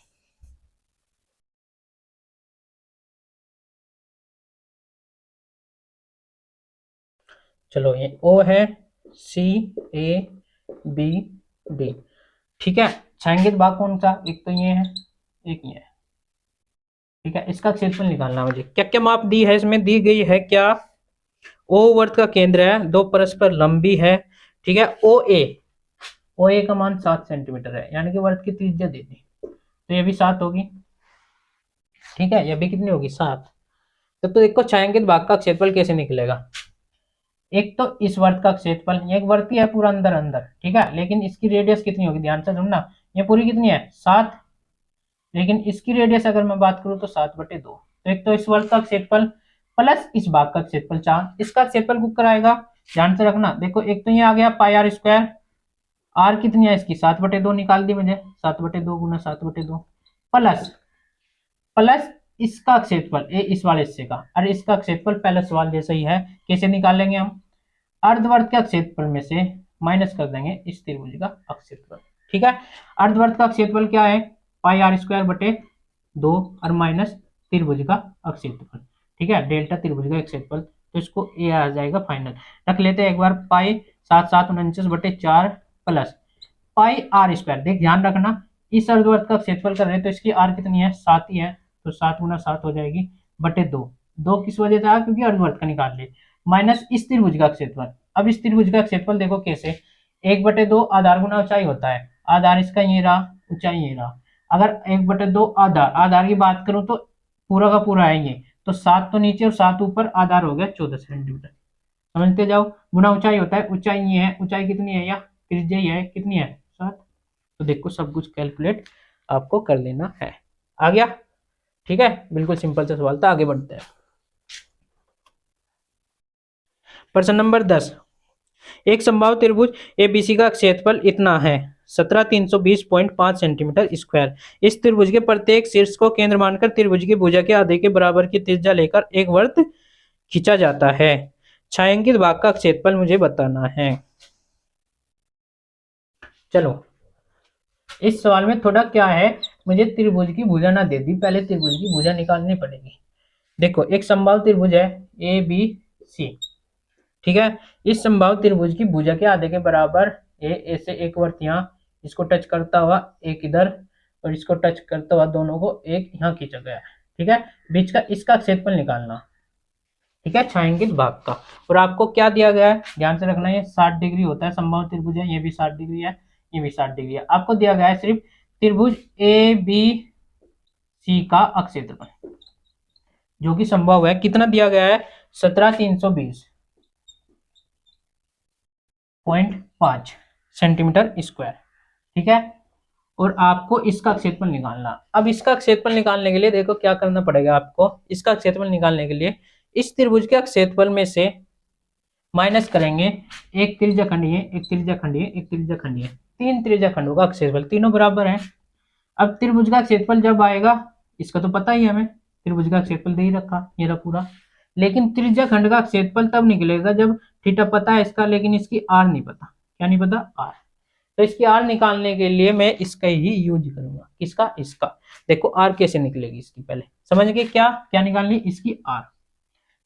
चलो ये ओ है, सी ए बी डी। ठीक है, छायांकित भाग कौन सा, एक तो ये है एक ये है। ठीक है, इसका क्षेत्रफल निकालना मुझे। क्या क्या माप दी है इसमें, दी गई है क्या, ओ वर्त का केंद्र है, दो परस्पर लंबी है। ठीक है, ओ ए का मान 7 सेंटीमीटर है, यानी कि वर्त की त्रिज्या दे दी, तो ये भी 7 होगी। ठीक है, ये भी कितनी होगी 7। तो देखो छायांकित भाग का क्षेत्रफल कैसे निकलेगा, एक तो इस वर्त का क्षेत्रफल, ये एक वर्त ही है पूरा अंदर अंदर। ठीक है, लेकिन इसकी रेडियस कितनी होगी, ध्यान से सुनना, ये पूरी कितनी है 7, लेकिन इसकी रेडियस अगर मैं बात करूं तो 7/2। तो एक तो इस वर्त का क्षेत्रफल प्लस इस भाग का क्षेत्रफल 4, इसका क्षेत्रफल कुछ कराएगा, ध्यान से रखना। देखो एक तो ये आ गया पाई आर स्क्वायर, आर कितनी है इसकी 7/2 निकाल दी मुझे, 7/2 गुना 7/2 प्लस प्लस इसका क्षेत्रफल ए इस वाले हिस्से का, और इसका क्षेत्रफल पहले सवाल जैसा ही है, कैसे निकालेंगे हम, अर्धवर्त का क्षेत्रफल में से माइनस कर देंगे इस त्रिभुज का क्षेत्रफल। ठीक है, अर्धवर्त का क्षेत्रफल क्या है पाई आर स्क्वायर बटे 2 और माइनस त्रिभुज का क्षेत्रफल। ठीक है, डेल्टा त्रिभुज का क्षेत्रफल, तो इसको ए आ जाएगा फाइनल। रख लेते हैं एक बार, पाई 7 7 49/4 प्लस पाई आर स्क्वायर। देख ध्यान रखना, इस अर्धवर्त का क्षेत्रफल कर रहे हैं तो इसकी आर कितनी है 7 ही है, तो 7 गुना 7 हो जाएगी बटे 2। 2 किस वजह से आया, क्योंकि अर्धवर्त का निकाल लिए, माइनस इस त्रिभुज का क्षेत्रफल। अब इस त्रिभुज का क्षेत्रफल देखो कैसे, 1/2 आधार गुना ऊंचाई होता है, आधार इसका ये रहा, ऊंचाई ये रहा। अगर 1/2 आधार की बात करूं तो पूरा का पूरा है ये, तो तो 7 तो नीचे और 7 ऊपर, आधार हो गया 14 सेंटीमीटर। समझते जाओ। गुना ऊंचाई होता है, ऊंचाई ये है, ऊंचाई कितनी है, या त्रिज्या ही है, कितनी है 7। तो देखो सब कुछ कैलकुलेट आपको कर लेना है। आ गया? ठीक है, बिल्कुल सिंपल सा सवाल था। आगे बढ़ते हैं। प्रश्न नंबर 10। एक समबाहु त्रिभुज एबीसी का क्षेत्रफल इतना है 17,320.5 सेंटीमीटर स्क्वायर। इस त्रिभुज के प्रत्येक शीर्ष को केंद्र मानकर त्रिभुज की भुजा के आधे के बराबर की त्रिज्या लेकर एक वृत्त खींचा जाता है। छायांकित भाग का क्षेत्रफल मुझे बताना है। चलो, इस सवाल में थोड़ा क्या है, मुझे त्रिभुज की भुजा ना दे दी, पहले त्रिभुज की भुजा निकालनी पड़ेगी। देखो, एक समबाहु त्रिभुज है ए बी सी, ठीक है। इस समबाहु त्रिभुज की भुजा के आधे के बराबर ए से एक वर्त यहाँ, इसको टच करता हुआ एक इधर और इसको टच करता हुआ दोनों को एक यहाँ खींचा गया है, ठीक है। बीच का इसका क्षेत्रफल निकालना, ठीक है, छायांकित भाग का। और आपको क्या दिया गया है, ध्यान से रखना, ये 60 डिग्री होता है, समबाहु त्रिभुज है, ये भी 60 डिग्री है, ये भी 60 डिग्री है। आपको दिया गया है सिर्फ त्रिभुज ए बी सी का क्षेत्रफल, जो कि संभव है। कितना दिया गया है, 17,320.5 सेंटीमीटर स्क्वायर, ठीक है। और आपको इसका क्षेत्रफल निकालना। अब इसका क्षेत्रफल निकालने के लिए देखो क्या करना पड़ेगा आपको। इसका क्षेत्रफल निकालने के लिए इस त्रिभुज के क्षेत्रफल में से माइनस करेंगे एक त्रिज्याखंड, ये एक त्रिज्याखंड, ये एक त्रिज्याखंड, ये 3 त्रिज्याखंडों का क्षेत्रफल, तीनों बराबर है। अब त्रिभुज का क्षेत्रफल जब आएगा, इसका तो पता ही है हमें, त्रिभुज का क्षेत्रफल दे ही रखा, ये रहा पूरा। लेकिन त्रिज्याखंड का क्षेत्रफल तब निकलेगा जब थीटा पता है इसका, लेकिन इसकी आर नहीं पता। क्या नहीं पता, आर। तो इसकी आर निकालने के लिए मैं इसका ही यूज करूंगा। किसका, इसका। देखो आर कैसे निकलेगी इसकी, पहले समझ गए क्या क्या निकालनी, इसकी आर।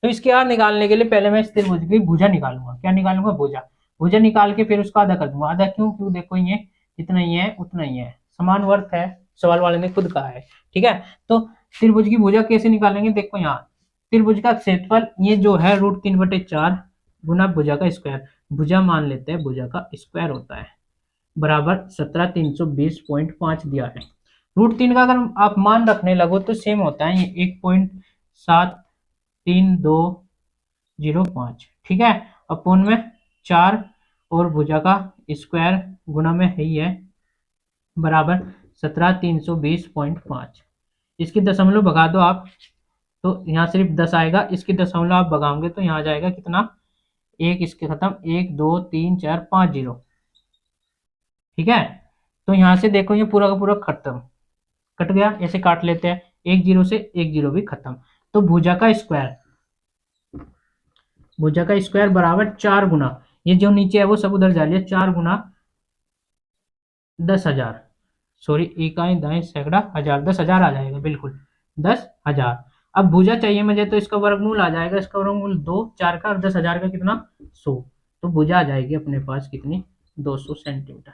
तो इसकी आर निकालने के लिए पहले मैं इस त्रिभुज की भुजा निकालूंगा। क्या निकालूंगा, भुजा। भुजा निकाल के फिर उसका आधा कर दूंगा। आधा क्यों, क्यों देखो ये जितना ही है उतना ही है, समान वर्थ है, सवाल वाले ने खुद कहा है, ठीक है। तो त्रिभुज की भुजा कैसे निकालेंगे, देखो यहाँ त्रिभुज का क्षेत्रफल ये जो है √3/4 गुना भुजा का स्क्वायर, भुजा मान लेते हैं, भुजा का स्क्वायर होता है, बराबर 17,320.5 दिया है। √3 का अगर आप मान रखने लगो तो सेम होता है, ये 1.73205, ठीक है। अपोन में 4 और भुजा का स्क्वायर गुना में ही है, बराबर 17,320.5। इसकी दशमलव भगा दो आप तो यहाँ सिर्फ 10 आएगा, इसकी दशमलव आप भगाओगे तो यहाँ जाएगा कितना, एक इसके खत्म, 1 2 3 4 5 0, ठीक है। तो यहाँ से देखो ये पूरा का पूरा खत्म, कट गया, ऐसे काट लेते हैं, एक जीरो से एक जीरो भी खत्म। तो भुजा का स्क्वायर, भुजा का स्क्वायर बराबर 4 गुना, ये जो नीचे है वो सब उधर जा लिया, 4 गुना 10,000, सॉरी इकाई दाएं सैकड़ा हजार, 10,000 आ जाएगा, बिल्कुल 10,000। अब भुजा चाहिए मुझे, तो इसका वर्गमूल आ जाएगा, इसका वर्गमूल 2, 4 का और 10,000 का कितना, 100। तो भुजा आ जाएगी अपने पास कितनी, 200 सेंटीमीटर।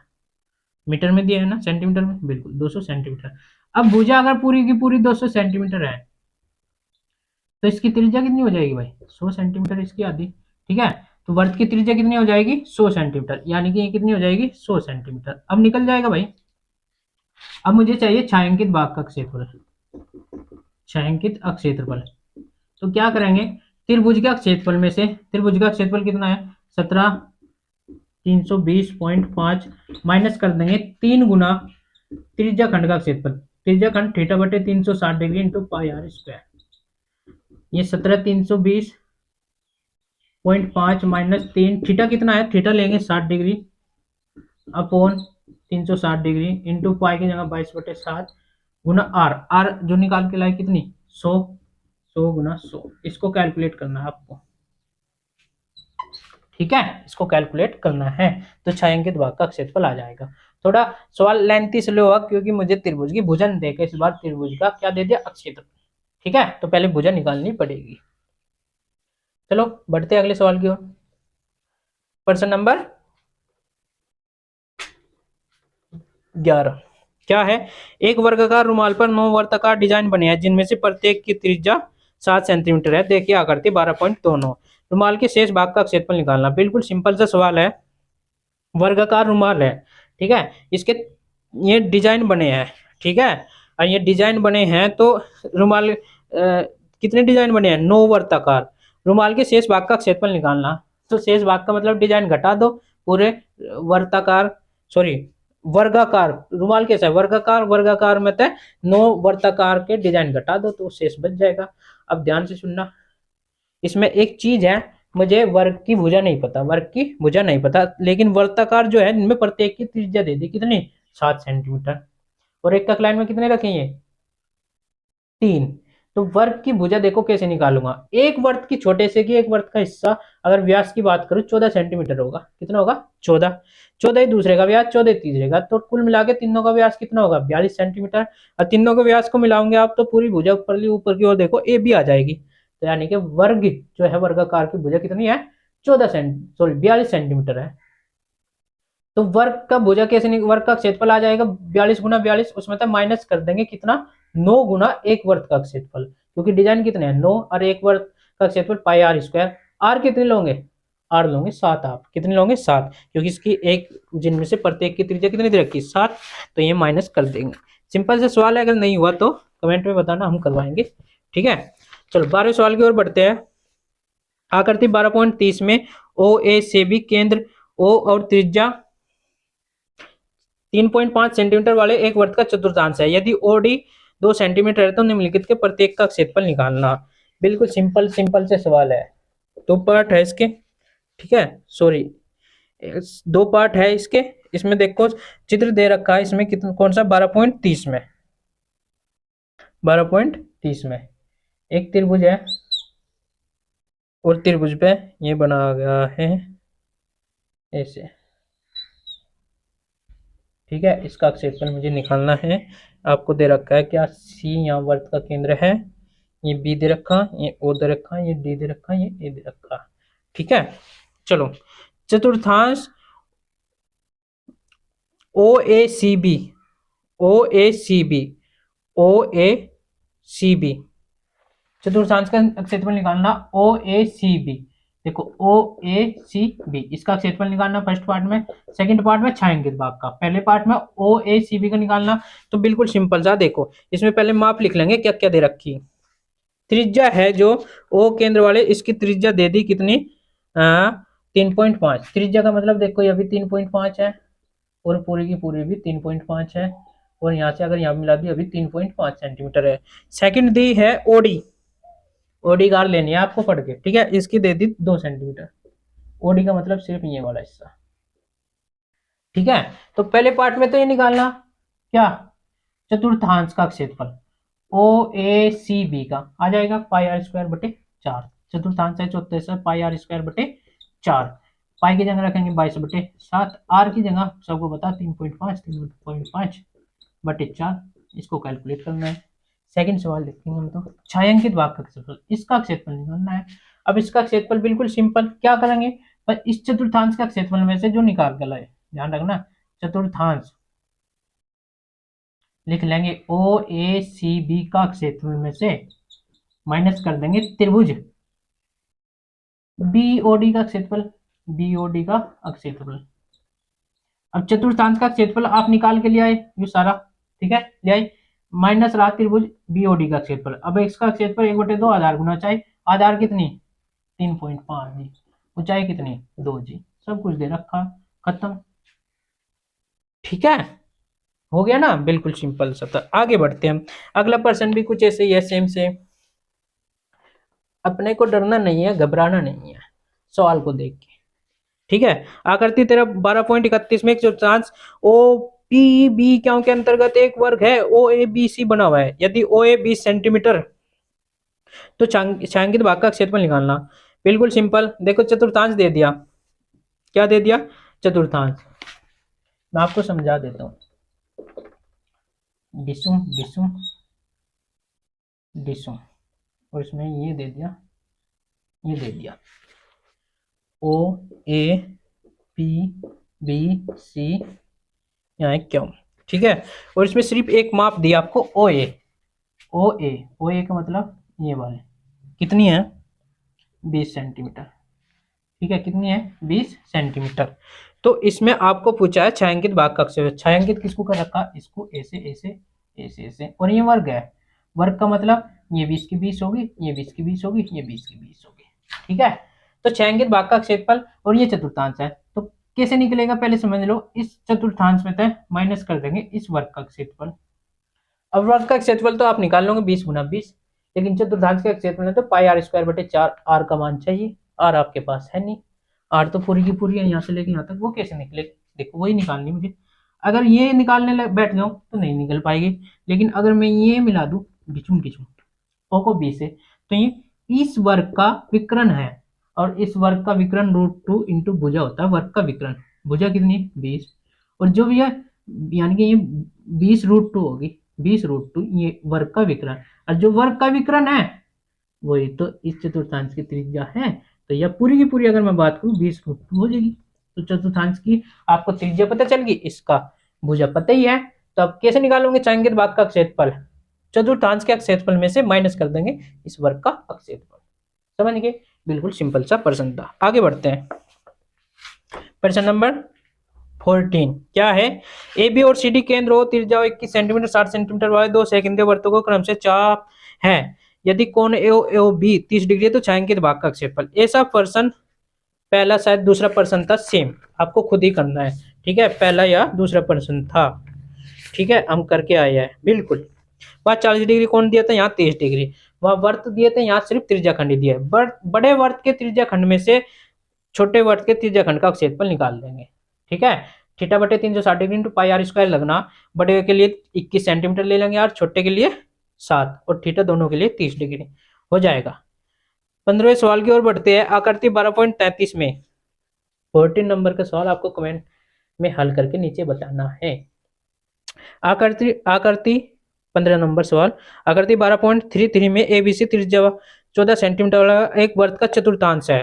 मीटर में दिया है ना, सेंटीमीटर में, बिल्कुल 200 सेंटीमीटर। अब भुजा अगर पूरी की पूरी 200 सेंटीमीटर है तो इसकी त्रिज्या कितनी हो जाएगी भाई, 100 सेंटीमीटर, इसकी आधी, ठीक है। तो वर्त की त्रिज्या कितनी हो जाएगी, 100 सेंटीमीटर, यानी कि ये कितनी हो जाएगी, 100 सेंटीमीटर। अब निकल जाएगा भाई। अब मुझे चाहिए छायांकित भाग का क्षेत्रफल, छायांकित क्षेत्रफल। तो क्या करेंगे, त्रिभुज का क्षेत्रफल में से, त्रिभुज का क्षेत्रफल कितना है, 17,320.5 माइनस कर देंगे 3 गुना त्रिज्याखंड का क्षेत्रफल, त्रिज्याखंड θ/360 डिग्री इंटू πr स्क्वायर। ये 17,320.5 माइनस 3, थीटा कितना है, थीटा लेंगे 60 डिग्री अपॉन 360 डिग्री इंटू पाई की जगह 22/7 गुना आर, आर जो निकाल के लाए कितनी, 100, 100 गुना 100, इसको कैलकुलेट करना है आपको, ठीक है, इसको कैलकुलेट करना है। तो छायांकित भाग का क्षेत्रफल आ जाएगा। थोड़ा सवाल लेंथी इसलिए हुआ क्योंकि मुझे त्रिभुज की भुजा देकर इस बार त्रिभुज का क्या दे दिया, क्षेत्रफल, ठीक है। तो पहले भुजा निकालनी पड़ेगी। चलो बढ़ते अगले सवाल की ओर। प्रश्न नंबर 11 क्या है, एक वर्गाकार रुमाल पर 9 वर्गाकार डिजाइन बने हैं जिनमें से प्रत्येक की त्रिज्या 7 सेंटीमीटर है। देखिए आकृति 12.29। रुमाल के शेष भाग का क्षेत्रफल निकालना। बिल्कुल सिंपल सा सवाल है, वर्गाकार रुमाल है, ठीक है, इसके ये डिजाइन बने हैं, ठीक है, और ये डिजाइन बने हैं तो रुमाल कितने डिजाइन बने हैं, 9 वर्ताकार। रुमाल के शेष भाग का क्षेत्रफल निकालना, तो शेष भाग का मतलब डिजाइन घटा दो, पूरे वर्ताकार सॉरी वर्गाकार, रुमाल कैसा है वर्गाकार, वर्गाकार में 9 वर्ताकार के डिजाइन घटा दो तो शेष बच जाएगा। अब ध्यान से सुनना, इसमें एक चीज है, मुझे वर्ग की भुजा नहीं पता, वर्ग की भुजा नहीं पता, लेकिन वर्ताकार जो है इनमें प्रत्येक की त्रिज्या दे दी कितनी, 7 सेंटीमीटर, और एक कक लाइन में कितने रखेंगे, 3। तो वर्ग की भुजा देखो कैसे निकालूंगा, एक वर्त की छोटे से की एक वर्त का हिस्सा, अगर व्यास की बात करूं 14 सेंटीमीटर होगा, कितना होगा 14, 14 ही दूसरे का व्यास, 14 तीसरे का, तो कुल मिला के तीनों का व्यास कितना होगा 42 सेंटीमीटर। और तीनों के व्यास को मिलाओगे आप तो पूरी भुजा ऊपर की ओर देखो ए भी आ जाएगी, तो यानी कि वर्ग जो है वर्गाकार की भुजा कितनी है 42 सेंटीमीटर है। तो वर्ग का भुजा कैसे वर्ग का क्षेत्रफल आ जाएगा 42 गुना 42, उसमें तो माइनस कर देंगे कितना 9 गुना एक वर्ग का क्षेत्रफल, क्योंकि डिजाइन कितने हैं 9 और एक वर्ग का क्षेत्रफल पाई आर स्क्वायर। आर कितने लोगे, आर लोगे 7, आप कितने लोगे 7, क्योंकि इसकी एक जिनमें से प्रत्येक की त्रिज्या कितनी दे रखी 7, तो ये माइनस कर देंगे। सिंपल से सवाल है, अगर नहीं हुआ तो कमेंट में बताना, हम करवाएंगे। ठीक है, चलो 12वें सवाल की ओर बढ़ते हैं। आकृति 12.30 में ओ ए से बी केंद्र ओ और त्रिज्या 3.5 सेंटीमीटर वाले एक वृत्त का चतुर्थांश है, यदि ओडी 2 सेंटीमीटर है तो निम्नलिखित के प्रत्येक का क्षेत्रफल निकालना। बिल्कुल सिंपल से सवाल है, 2 पार्ट है इसके, ठीक है, सॉरी 2 पार्ट है इसके। इसमें देखो चित्र दे रखा है, इसमें कितना कौन सा 12.30 में, 12.30 में एक त्रिभुज है और त्रिभुज पे ये बना गया है ऐसे, ठीक है। इसका क्षेत्रफल मुझे निकालना है, आपको दे रखा है क्या, सी यहाँ वृत्त का केंद्र है, ये बी दे रखा, ये ओ दे रखा, ये डी दे रखा, ये ए दे रखा, ठीक है। चलो चतुर्थांश ओ ए सी बी, ओ ए सी बी, ओ ए सी बी, चतुर्थांश का क्षेत्रफल निकालना ओ ए सी बी। देखो ओ ए सी बी, इसका क्षेत्रफल निकालना फर्स्ट पार्ट में, सेकंड पार्ट में छायांकित भाग का, पहले पार्ट में ओ ए सी बी का निकालना। तो बिल्कुल सिंपल सा, देखो इसमें पहले माप लिख लेंगे क्या क्या दे रखी, त्रिज्या है जो ओ केंद्र वाले, इसकी त्रिज्या दे दी कितनी 3.5, त्रिज्या का मतलब देखो ये भी 3.5 है और पूरी की पूरी भी 3.5 है, और यहाँ से अगर यहाँ मिला दी अभी 3.5 सेंटीमीटर है। सेकंड दी है ओडी, ओडी कार लेनी है आपको पढ़ के, ठीक है, इसकी दे दी 2 सेंटीमीटर, ओडी का मतलब सिर्फ ये वाला हिस्सा, ठीक है। तो पहले पार्ट में तो ये निकालना क्या, चतुर्थांश का क्षेत्रफल ओ ए सी बी का आ जाएगा पाई आर स्क्वायर बटे 4, चतुर्थांश है 34 पाई आर स्क्वायर बटे 4, पाई की जगह रखेंगे 22 बटे 7, आर की जगह सबको बता 3.5 बटे 4, इसको कैलकुलेट करना है। सेकंड सवाल देखेंगे हम, तो छायांकित भाग का क्षेत्रफल, इसका क्षेत्रफल निकालना है। अब इसका क्षेत्रफल बिल्कुल सिंपल, क्या करेंगे, पर इस चतुर्थांश का क्षेत्रफल में से जो निकाल कर लाए, ध्यान रखना चतुर्थांश लिख लेंगे ओ ए सी बी का क्षेत्रफल में से माइनस कर देंगे त्रिभुज बी ओ डी का क्षेत्रफल, बी ओ डी का क्षेत्रफल। अब चतुर्थांश का क्षेत्रफल आप निकाल के ले आए ये सारा, ठीक है, ले आए, माइनस रहा त्रिभुज बीओडी का क्षेत्रफल। अब इसका क्षेत्रफल 1/2 आधार गुना ऊंचाई, आधार कितनी 3.5 जी, ऊंचाई कितनी 2 जी, सब कुछ दे रखा, खत्म, ठीक है, हो गया ना, बिल्कुल सिंपल सा था। आगे बढ़ते हैं हम, अगला प्रश्न भी कुछ ऐसे ही है, सेम से, अपने को डरना नहीं है, घबराना नहीं है सवाल को देख के, ठीक है। आकृति तेरा 12.31 में एक चतुर्थांश ओ पी बी क्यों के अंतर्गत एक वर्ग है ओ ए बी सी बना हुआ है, यदि ओ ए 20 सेंटीमीटर तो छायांकित भाग का क्षेत्रफल निकालना। बिल्कुल सिंपल, देखो चतुर्थांश दे दिया, क्या दे दिया चतुर्थांश, मैं आपको समझा देता हूं, डिसुम डिसुम डिसुम, और इसमें ये दे दिया, ये दे दिया ओ ए पी बी सी यहाँ क्यों, ठीक है, और इसमें सिर्फ एक माप दिया आपको ओ ए, ओ ए, ओ ए का मतलब ये वाले कितनी है 20 सेंटीमीटर, ठीक है, कितनी है 20 सेंटीमीटर। तो इसमें आपको पूछा है छायांकित भाग का क्षेत्रफल, छायांकित किसको कर रखा, इसको ऐसे ऐसे ऐसे ऐसे, और ये वर्ग है, वर्ग का मतलब ये 20 की 20 होगी, ये 20 की 20 होगी, ये 20 की 20 होगी। ठीक है, तो 6 अंकित भाग का क्षेत्रफल और ये चतुर्थांश है, तो कैसे निकलेगा पहले समझ लो। इस चतुर्थांश में से माइनस कर देंगे इस वर्ग का क्षेत्रफल। अब वर्ग का क्षेत्रफल तो आप निकाल लोगे 20 गुना 20, लेकिन चतुर्थांश का क्षेत्रफल है तो पाई आर स्क्वायर बटे 4, आर का मान चाहिए, आर आपके पास है नहीं, आर तो पूरी की पूरी है यहाँ से लेके यहाँ तक, वो कैसे निकले, देखो वही निकालनी मुझे। अगर ये निकालने बैठ जाऊं तो नहीं निकल पाएगी, लेकिन अगर मैं ये मिला दूं डिचुम डिचुम ओ को बी से, तो ये इस वर्ग का विकर्ण है, और इस वर्ग का विकर्ण √2 इंटू भुजा होता है, वर्ग का विकर्ण, भुजा कितनी 20, और जो भी है यानी कि ये 20√2 होगी, 20√2 ये वर्ग का विकर्ण, और जो वर्ग का विकर्ण है वही तो इस चतुर्थांश की त्रिज्या है, तो यह पूरी की पूरी अगर मैं बात करूं 20√2 हो जाएगी। तो चतुर्थांश की आपको त्रिज्या पता चल गई, इसका भुजा पता ही है, तो अब कैसे निकालोगे छायांकित भाग का क्षेत्रफल, चतुर्थांश के क्षेत्रफल में से माइनस कर देंगे इस वर्ग का क्षेत्रफल। समझ गए, बिल्कुल सिंपल सा प्रश्न था। आगे बढ़ते हैं, प्रश्न नंबर 14 क्या है, ए बी और सी डी केंद्र हो, त्रिज्या 21 सेंटीमीटर 60 सेंटीमीटर वाले दो सेकेंडीय वृत्तों को क्रम से चाप है, यदि कोण ए बी 30 डिग्री है तो छायांकित भाग का क्षेत्रफल। ऐसा प्रश्न पहला शायद दूसरा प्रश्न था, सेम आपको खुद ही करना है। ठीक है, पहला या दूसरा प्रश्न था। ठीक है, हम करके आए हैं बिल्कुल। वहाँ 40 डिग्री कोण दिया था, यहाँ 30 डिग्री, वहाँ वर्त दिए थे, यहाँ सिर्फ त्रिज्या खंड दिया है। बड़े वर्त के त्रिज्या खंड में से छोटे वर्त के त्रिज्या खंड का क्षेत्रफल निकाल देंगे। ठीक है, थीटा बटे 360 degree into pi are square लगना, बड़े के लिए 21 सेंटीमीटर ले लेंगे और छोटे के लिए 7, और थीटा दोनों के लिए 30 डिग्री हो जाएगा। 15वें सवाल की ओर बढ़ते हैं। आकृति 12.33 में 14 नंबर का सवाल आपको कमेंट में हल करके नीचे बताना है। आकृति 15 नंबर सवाल, आकृति 12.33 में एबीसी त्रिज्या 14 सेंटीमीटर वाला एक वर्त का चतुर्थांश है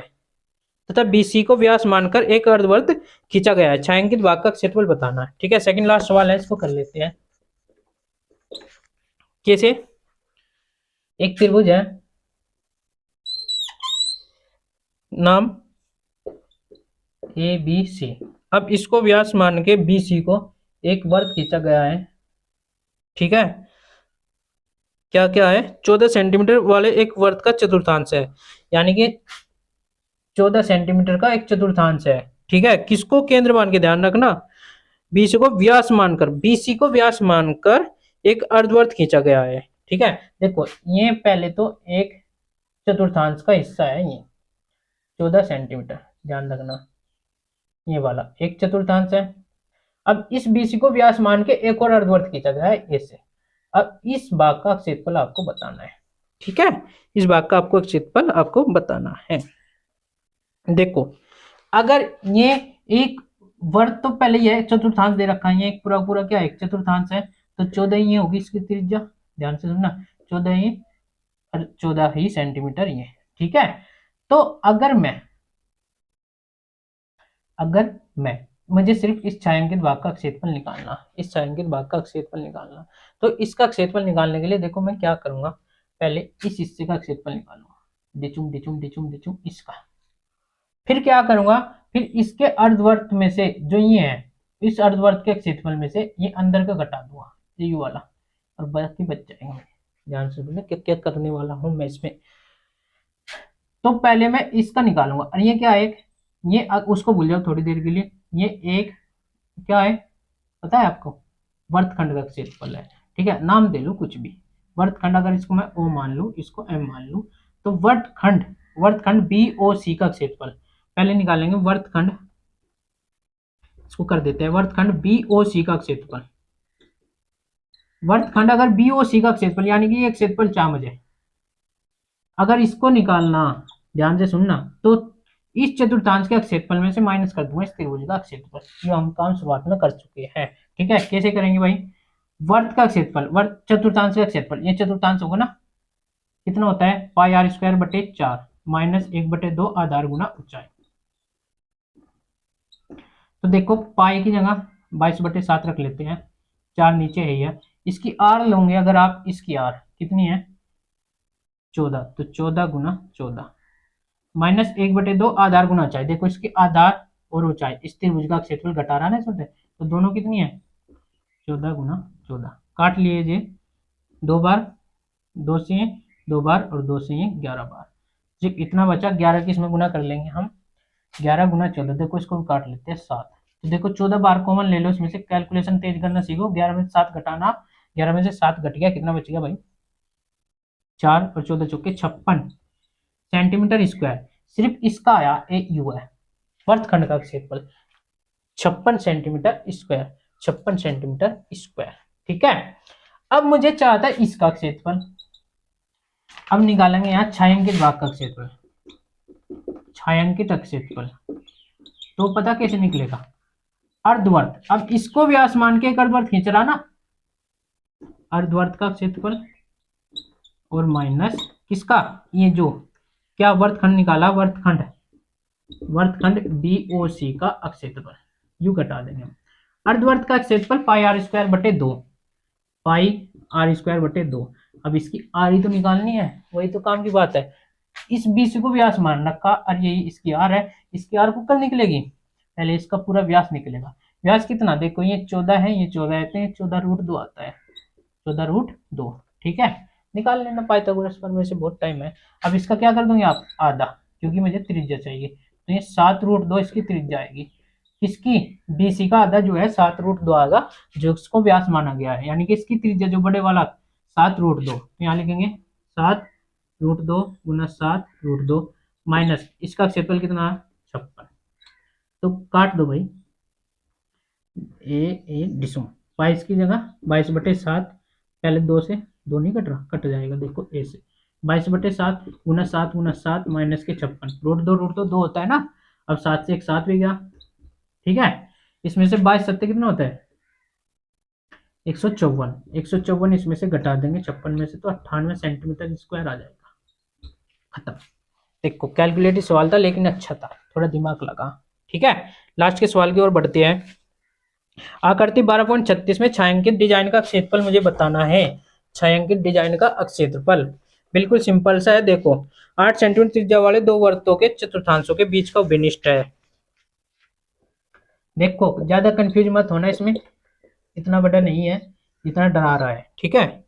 तथा बीसी को व्यास मानकर एक अर्धवर्त खींचा गया है, छायांकित भाग का क्षेत्रफल बताना है। ठीक है, सेकंड लास्ट सवाल है, इसको कर लेते हैं। कैसे, एक त्रिभुज है, नाम ए बी सी, अब इसको व्यास मान के बीसी को एक वर्त खींचा गया है। ठीक है, क्या क्या है, 14 सेंटीमीटर वाले एक वर्त का चतुर्थांश है, यानी कि 14 सेंटीमीटर का एक चतुर्थांश है। ठीक है, किसको केंद्र मान के ध्यान रखना, बीसी को व्यास मानकर, बीसी को व्यास मानकर एक अर्धवर्त खींचा गया है। ठीक है, देखो ये पहले तो एक चतुर्थांश का हिस्सा है, ये 14 सेंटीमीटर ध्यान रखना, ये वाला एक चतुर्थांश है। अब इस बीसी को व्यास मान के एक और अर्धवर्त खींचा गया है ऐसे। अब इस भाग का क्षेत्रफल आपको बताना है। ठीक है, इस भाग का आपको क्षेत्रफल आपको बताना है। देखो, अगर ये एक वर्त तो पहले ये चतुर्थांश दे रखा है, ये एक पूरा पूरा क्या है, एक चतुर्थांश है, तो 14 ये होगी इसकी त्रिज्या, ध्यान से सुनना, 14 ही सेंटीमीटर ये। ठीक है, तो अगर मैं मुझे सिर्फ इस छायांकित भाग का क्षेत्रफल निकालना, इस छायांकित भाग का क्षेत्रफल निकालना, तो इसका क्षेत्रफल निकालने के लिए देखो मैं क्या करूंगा, पहले इस हिस्से का क्षेत्रफल निकालूंगा, डिचुम डिचुम डिचुम डिचुम इसका, फिर क्या करूंगा, फिर इसके अर्धवर्त में से जो ये है, इस अर्धवर्त के क्षेत्रफल में से ये अंदर का घटा दूंगा, ये यू वाला, और बाकी बच जाएंगे। ध्यान से सुनना क्या क्या करने वाला हूं मैं इसमें। तो पहले मैं इसका निकालूंगा, और ये क्या है, एक ये उसको भूल जाओ थोड़ी देर के लिए, ये एक क्या है पता है आपको, वर्तखंड का क्षेत्रफल है। ठीक है, नाम दे लो कुछ भी, वर्तखंड, अगर इसको मैं ओ मान लूं, इसको एम मान लूं, तो वर्तखंड बी ओ सी का क्षेत्रफल पहले निकालेंगे। वर्तखंड, इसको कर देते हैं, वर्तखंड बी ओ सी का क्षेत्रफल, वर्तखंड अगर बी ओ सी का क्षेत्रफल यानी कि ये क्षेत्रफल 4 मुझे, अगर इसको निकालना, ध्यान से सुनना, तो इस चतुर्थांश के क्षेत्रफल में से माइनस कर दूंगा इस त्रिभुज का क्षेत्रफल, जो हम काम शुरुआत में कर चुके हैं। ठीक है, कैसे करेंगे भाई, वर्त का क्षेत्रफल, वर्त चतुर्थांश का क्षेत्रफल, ये चतुर्थांश होगा ना, कितना होता है पाई आर स्क्वायर बटे 4 माइनस 1/2 आधार गुना ऊंचाई। तो देखो पाई की जगह 22/7 रख लेते हैं, 4 नीचे है ये, इसकी आर लोगे अगर आप, इसकी आर कितनी है 14, तो 14 गुना 14 माइनस 1/2 आधार गुना ऊंचाई, देखो इसकी आधार और ऊंचाई, इस त्रिभुज का क्षेत्रफल घटा रहा है ना इसमें, तो दोनों कितनी है 14 गुना 14, काट लिए 2 बार 2 से 2 बार और 2 से 11 बार, सिर्फ इतना बचा। 11 की इसमें गुना कर लेंगे हम, 11 गुना 14, देखो इसको भी काट लेते हैं 7। तो देखो 14 बार कॉमन ले लो इसमें से, कैलकुलेशन तेज करना सीखो। 11 में से 7 घटाना, 11 में से 7 घट गया, कितना बच गया भाई, 4 और 14 चौके 56 सेंटीमीटर स्क्वायर। सिर्फ इसका आया ए यू है, वर्तखंड का क्षेत्रफल 56 सेंटीमीटर स्क्वायर, 56 सेंटीमीटर स्क्वायर। ठीक है, अब मुझे चाहता है इसका क्षेत्रफल। अब निकालेंगे यहाँ छायांकित भाग का क्षेत्रफल, छायांकित क्षेत्रफल। तो पता कैसे निकलेगा, अर्धवर्त। अब इसको व्यास मान के एक अर्धवर्त खींच रहा ना, अर्धवर्त का क्षेत्रफल और माइनस किसका, ये जो क्या वर्तखंड निकाला, वर्तखंड, वर्तखंड BOC का क्षेत्रफल, यू घटा देंगे हम। अर्धवर्त का क्षेत्रफल पाई आर स्क्वायर बटे 2, पाई आर स्क्वायर बटे 2। अब इसकी आर ही तो निकालनी है, वही तो काम की बात है। इस BC को व्यास मान रखा और यही इसकी आर है, इसकी आर को कल निकलेगी, पहले इसका पूरा व्यास निकलेगा। व्यास कितना, देखो ये 14 है, ये 14 है, तो ये 14√2 आता है, 14√2। ठीक है, निकाल लेना पाइथागोरस पर, में से बहुत टाइम है। अब इसका क्या कर दूंगे आप, आधा, क्योंकि मुझे त्रिज्या चाहिए, तो ये 7√2 इसकी त्रिज्या आएगी। इसकी BC का आधा जो है 7√2 आएगा, जो इसको व्यास माना गया है, यानी कि इसकी त्रिज्या जो बड़े वाला 7√2, यहाँ लिखेंगे 7√2 गुना 7√2 माइनस इसका क्षेत्रफल कितना, 56। तो काट दो भाई, ए डिसम 22 की जगह 22/7, पहले 2 से 2 नहीं कट रहा, कट जाएगा, देखो ए से 22/7 गुना 7 गुना 7 माइनस के 56, √2 होता है ना। अब 7 से एक 7 भी गया, ठीक है। इसमें से 22 7 कितना होता है, 154, 154 इसमें से घटा देंगे 56 में से, तो 98 सेंटीमीटर स्क्वायर आ जाएगा। खत्म। देखो कैलकुलेटिव सवाल था लेकिन अच्छा था, थोड़ा दिमाग लगा। ठीक है, लास्ट के सवाल की ओर बढ़ते हैं। आकृति 12.36 में छायांकित डिजाइन का क्षेत्रफल मुझे बताना है। छायांकित डिजाइन का क्षेत्रफल बिल्कुल सिंपल सा है, देखो 8 सेंटीमीटर त्रिज्या वाले दो वृत्तों के चतुर्थांशों के बीच का विनिष्ट है। देखो ज्यादा कंफ्यूज मत होना, इसमें इतना बड़ा नहीं है जितना डरा रहा है। ठीक है,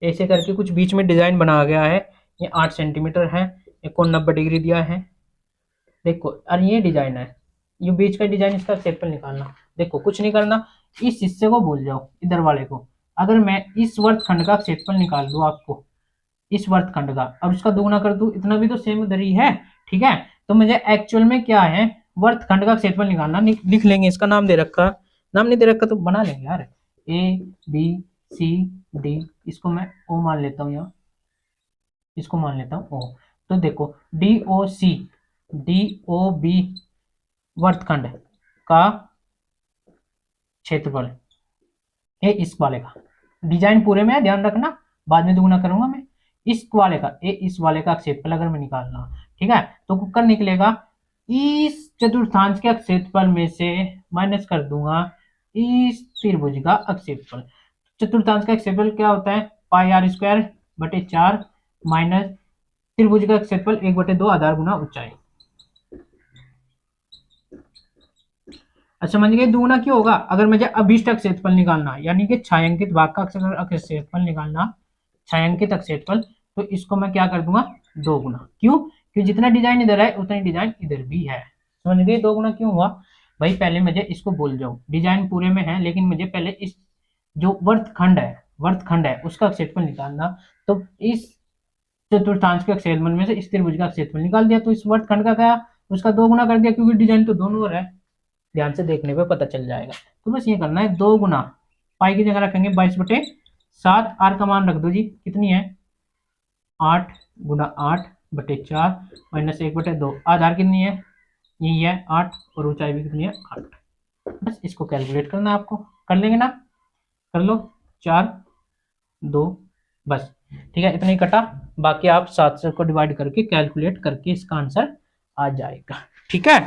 ऐसे करके कुछ बीच में डिजाइन बना गया है। ये 8 सेंटीमीटर है, एक को 90 डिग्री दिया है। देखो और ये डिजाइन है, ये बीच का डिजाइन, इसका क्षेत्रफल निकालना। देखो कुछ नहीं करना, इस हिस्से को भूल जाओ, इधर वाले को। अगर मैं इस वर्तखंड का क्षेत्रफल निकाल दूं आपको, इस वर्तखंड का, अब इसका दोगुना कर दूं, इतना भी तो सेम उधर ही है। ठीक है, तो मुझे एक्चुअल में क्या है, वर्तखंड का क्षेत्रफल निकालना। लिख लेंगे, इसका नाम दे रखा, नाम नहीं दे रखा तो बना लेंगे यार, ABCD, इसको मैं O मान लेता हूँ, यहाँ इसको मान लेता हूँ O। तो देखो DOB वर्तखंड का क्षेत्रफल, ये इस वाले का, डिजाइन पूरे में है ध्यान रखना, बाद में दोगुना करूंगा मैं। इस वाले का, इस वाले का क्षेत्रफल अगर मैं निकालना, ठीक है, तो कुकर निकलेगा, इस चतुर्थांश के क्षेत्रफल में से माइनस कर दूंगा इस त्रिभुज का क्षेत्रफल। चतुर्थांश का क्षेत्रफल क्या होता है, पाई आर स्क्वायर बटे 4 माइनस त्रिभुज का क्षेत्रफल 1/2 आधार गुना ऊंचाई। अच्छा समझ गए, दुगुना क्यों होगा, अगर मुझे अभीष्ट क्षेत्रफल निकालना, यानी कि छायांकित भाग का क्षेत्रफल निकालना, छायांकित क्षेत्रफल, तो इसको मैं क्या कर दूंगा, 2 गुना। क्यों, क्योंकि जितना डिजाइन इधर है उतना डिजाइन इधर भी है। समझ गए, 2 गुना क्यों हुआ भाई, पहले मुझे इसको बोल जाओ, डिजाइन पूरे में है लेकिन मुझे पहले इस जो वर्तखंड है उसका क्षेत्रफल निकालना। तो इस चतुर्थांश के क्षेत्रफल में से इस त्रिभुज का क्षेत्रफल निकाल दिया, तो इस वर्तखंड का क्या, उसका 2 गुना कर दिया, क्योंकि डिजाइन तो दोनों ओर है, ध्यान से देखने पे पता चल जाएगा। तो बस ये करना है, 2 गुना, पाई की जगह रखेंगे 22/7, आर का मान रख दो जी, कितनी है 8 गुना 8/4 माइनस 1/2, आधार कितनी है, यही है 8, और ऊंचाई भी कितनी है 8। बस इसको कैलकुलेट करना है आपको, कर लेंगे ना, कर लो, 4 2 बस। ठीक है, इतना ही कटा, बाकी आप 7 से को डिवाइड करके कैलकुलेट करके इसका आंसर आ जाएगा। ठीक है,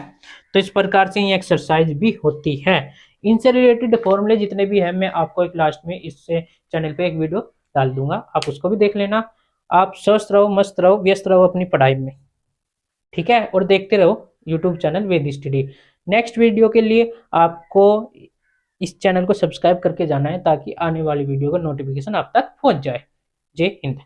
तो इस प्रकार से ये एक्सरसाइज भी होती है। इनसे रिलेटेड फॉर्मूले जितने भी हैं मैं आपको एक लास्ट में इससे चैनल पे एक वीडियो डाल दूंगा, आप उसको भी देख लेना। आप स्वस्थ रहो, मस्त रहो, व्यस्त रहो अपनी पढ़ाई में। ठीक है, और देखते रहो यूट्यूब चैनल वेद स्टडी। नेक्स्ट वीडियो के लिए आपको इस चैनल को सब्सक्राइब करके जाना है ताकि आने वाली वीडियो का नोटिफिकेशन आप तक पहुंच जाए। जय हिंद।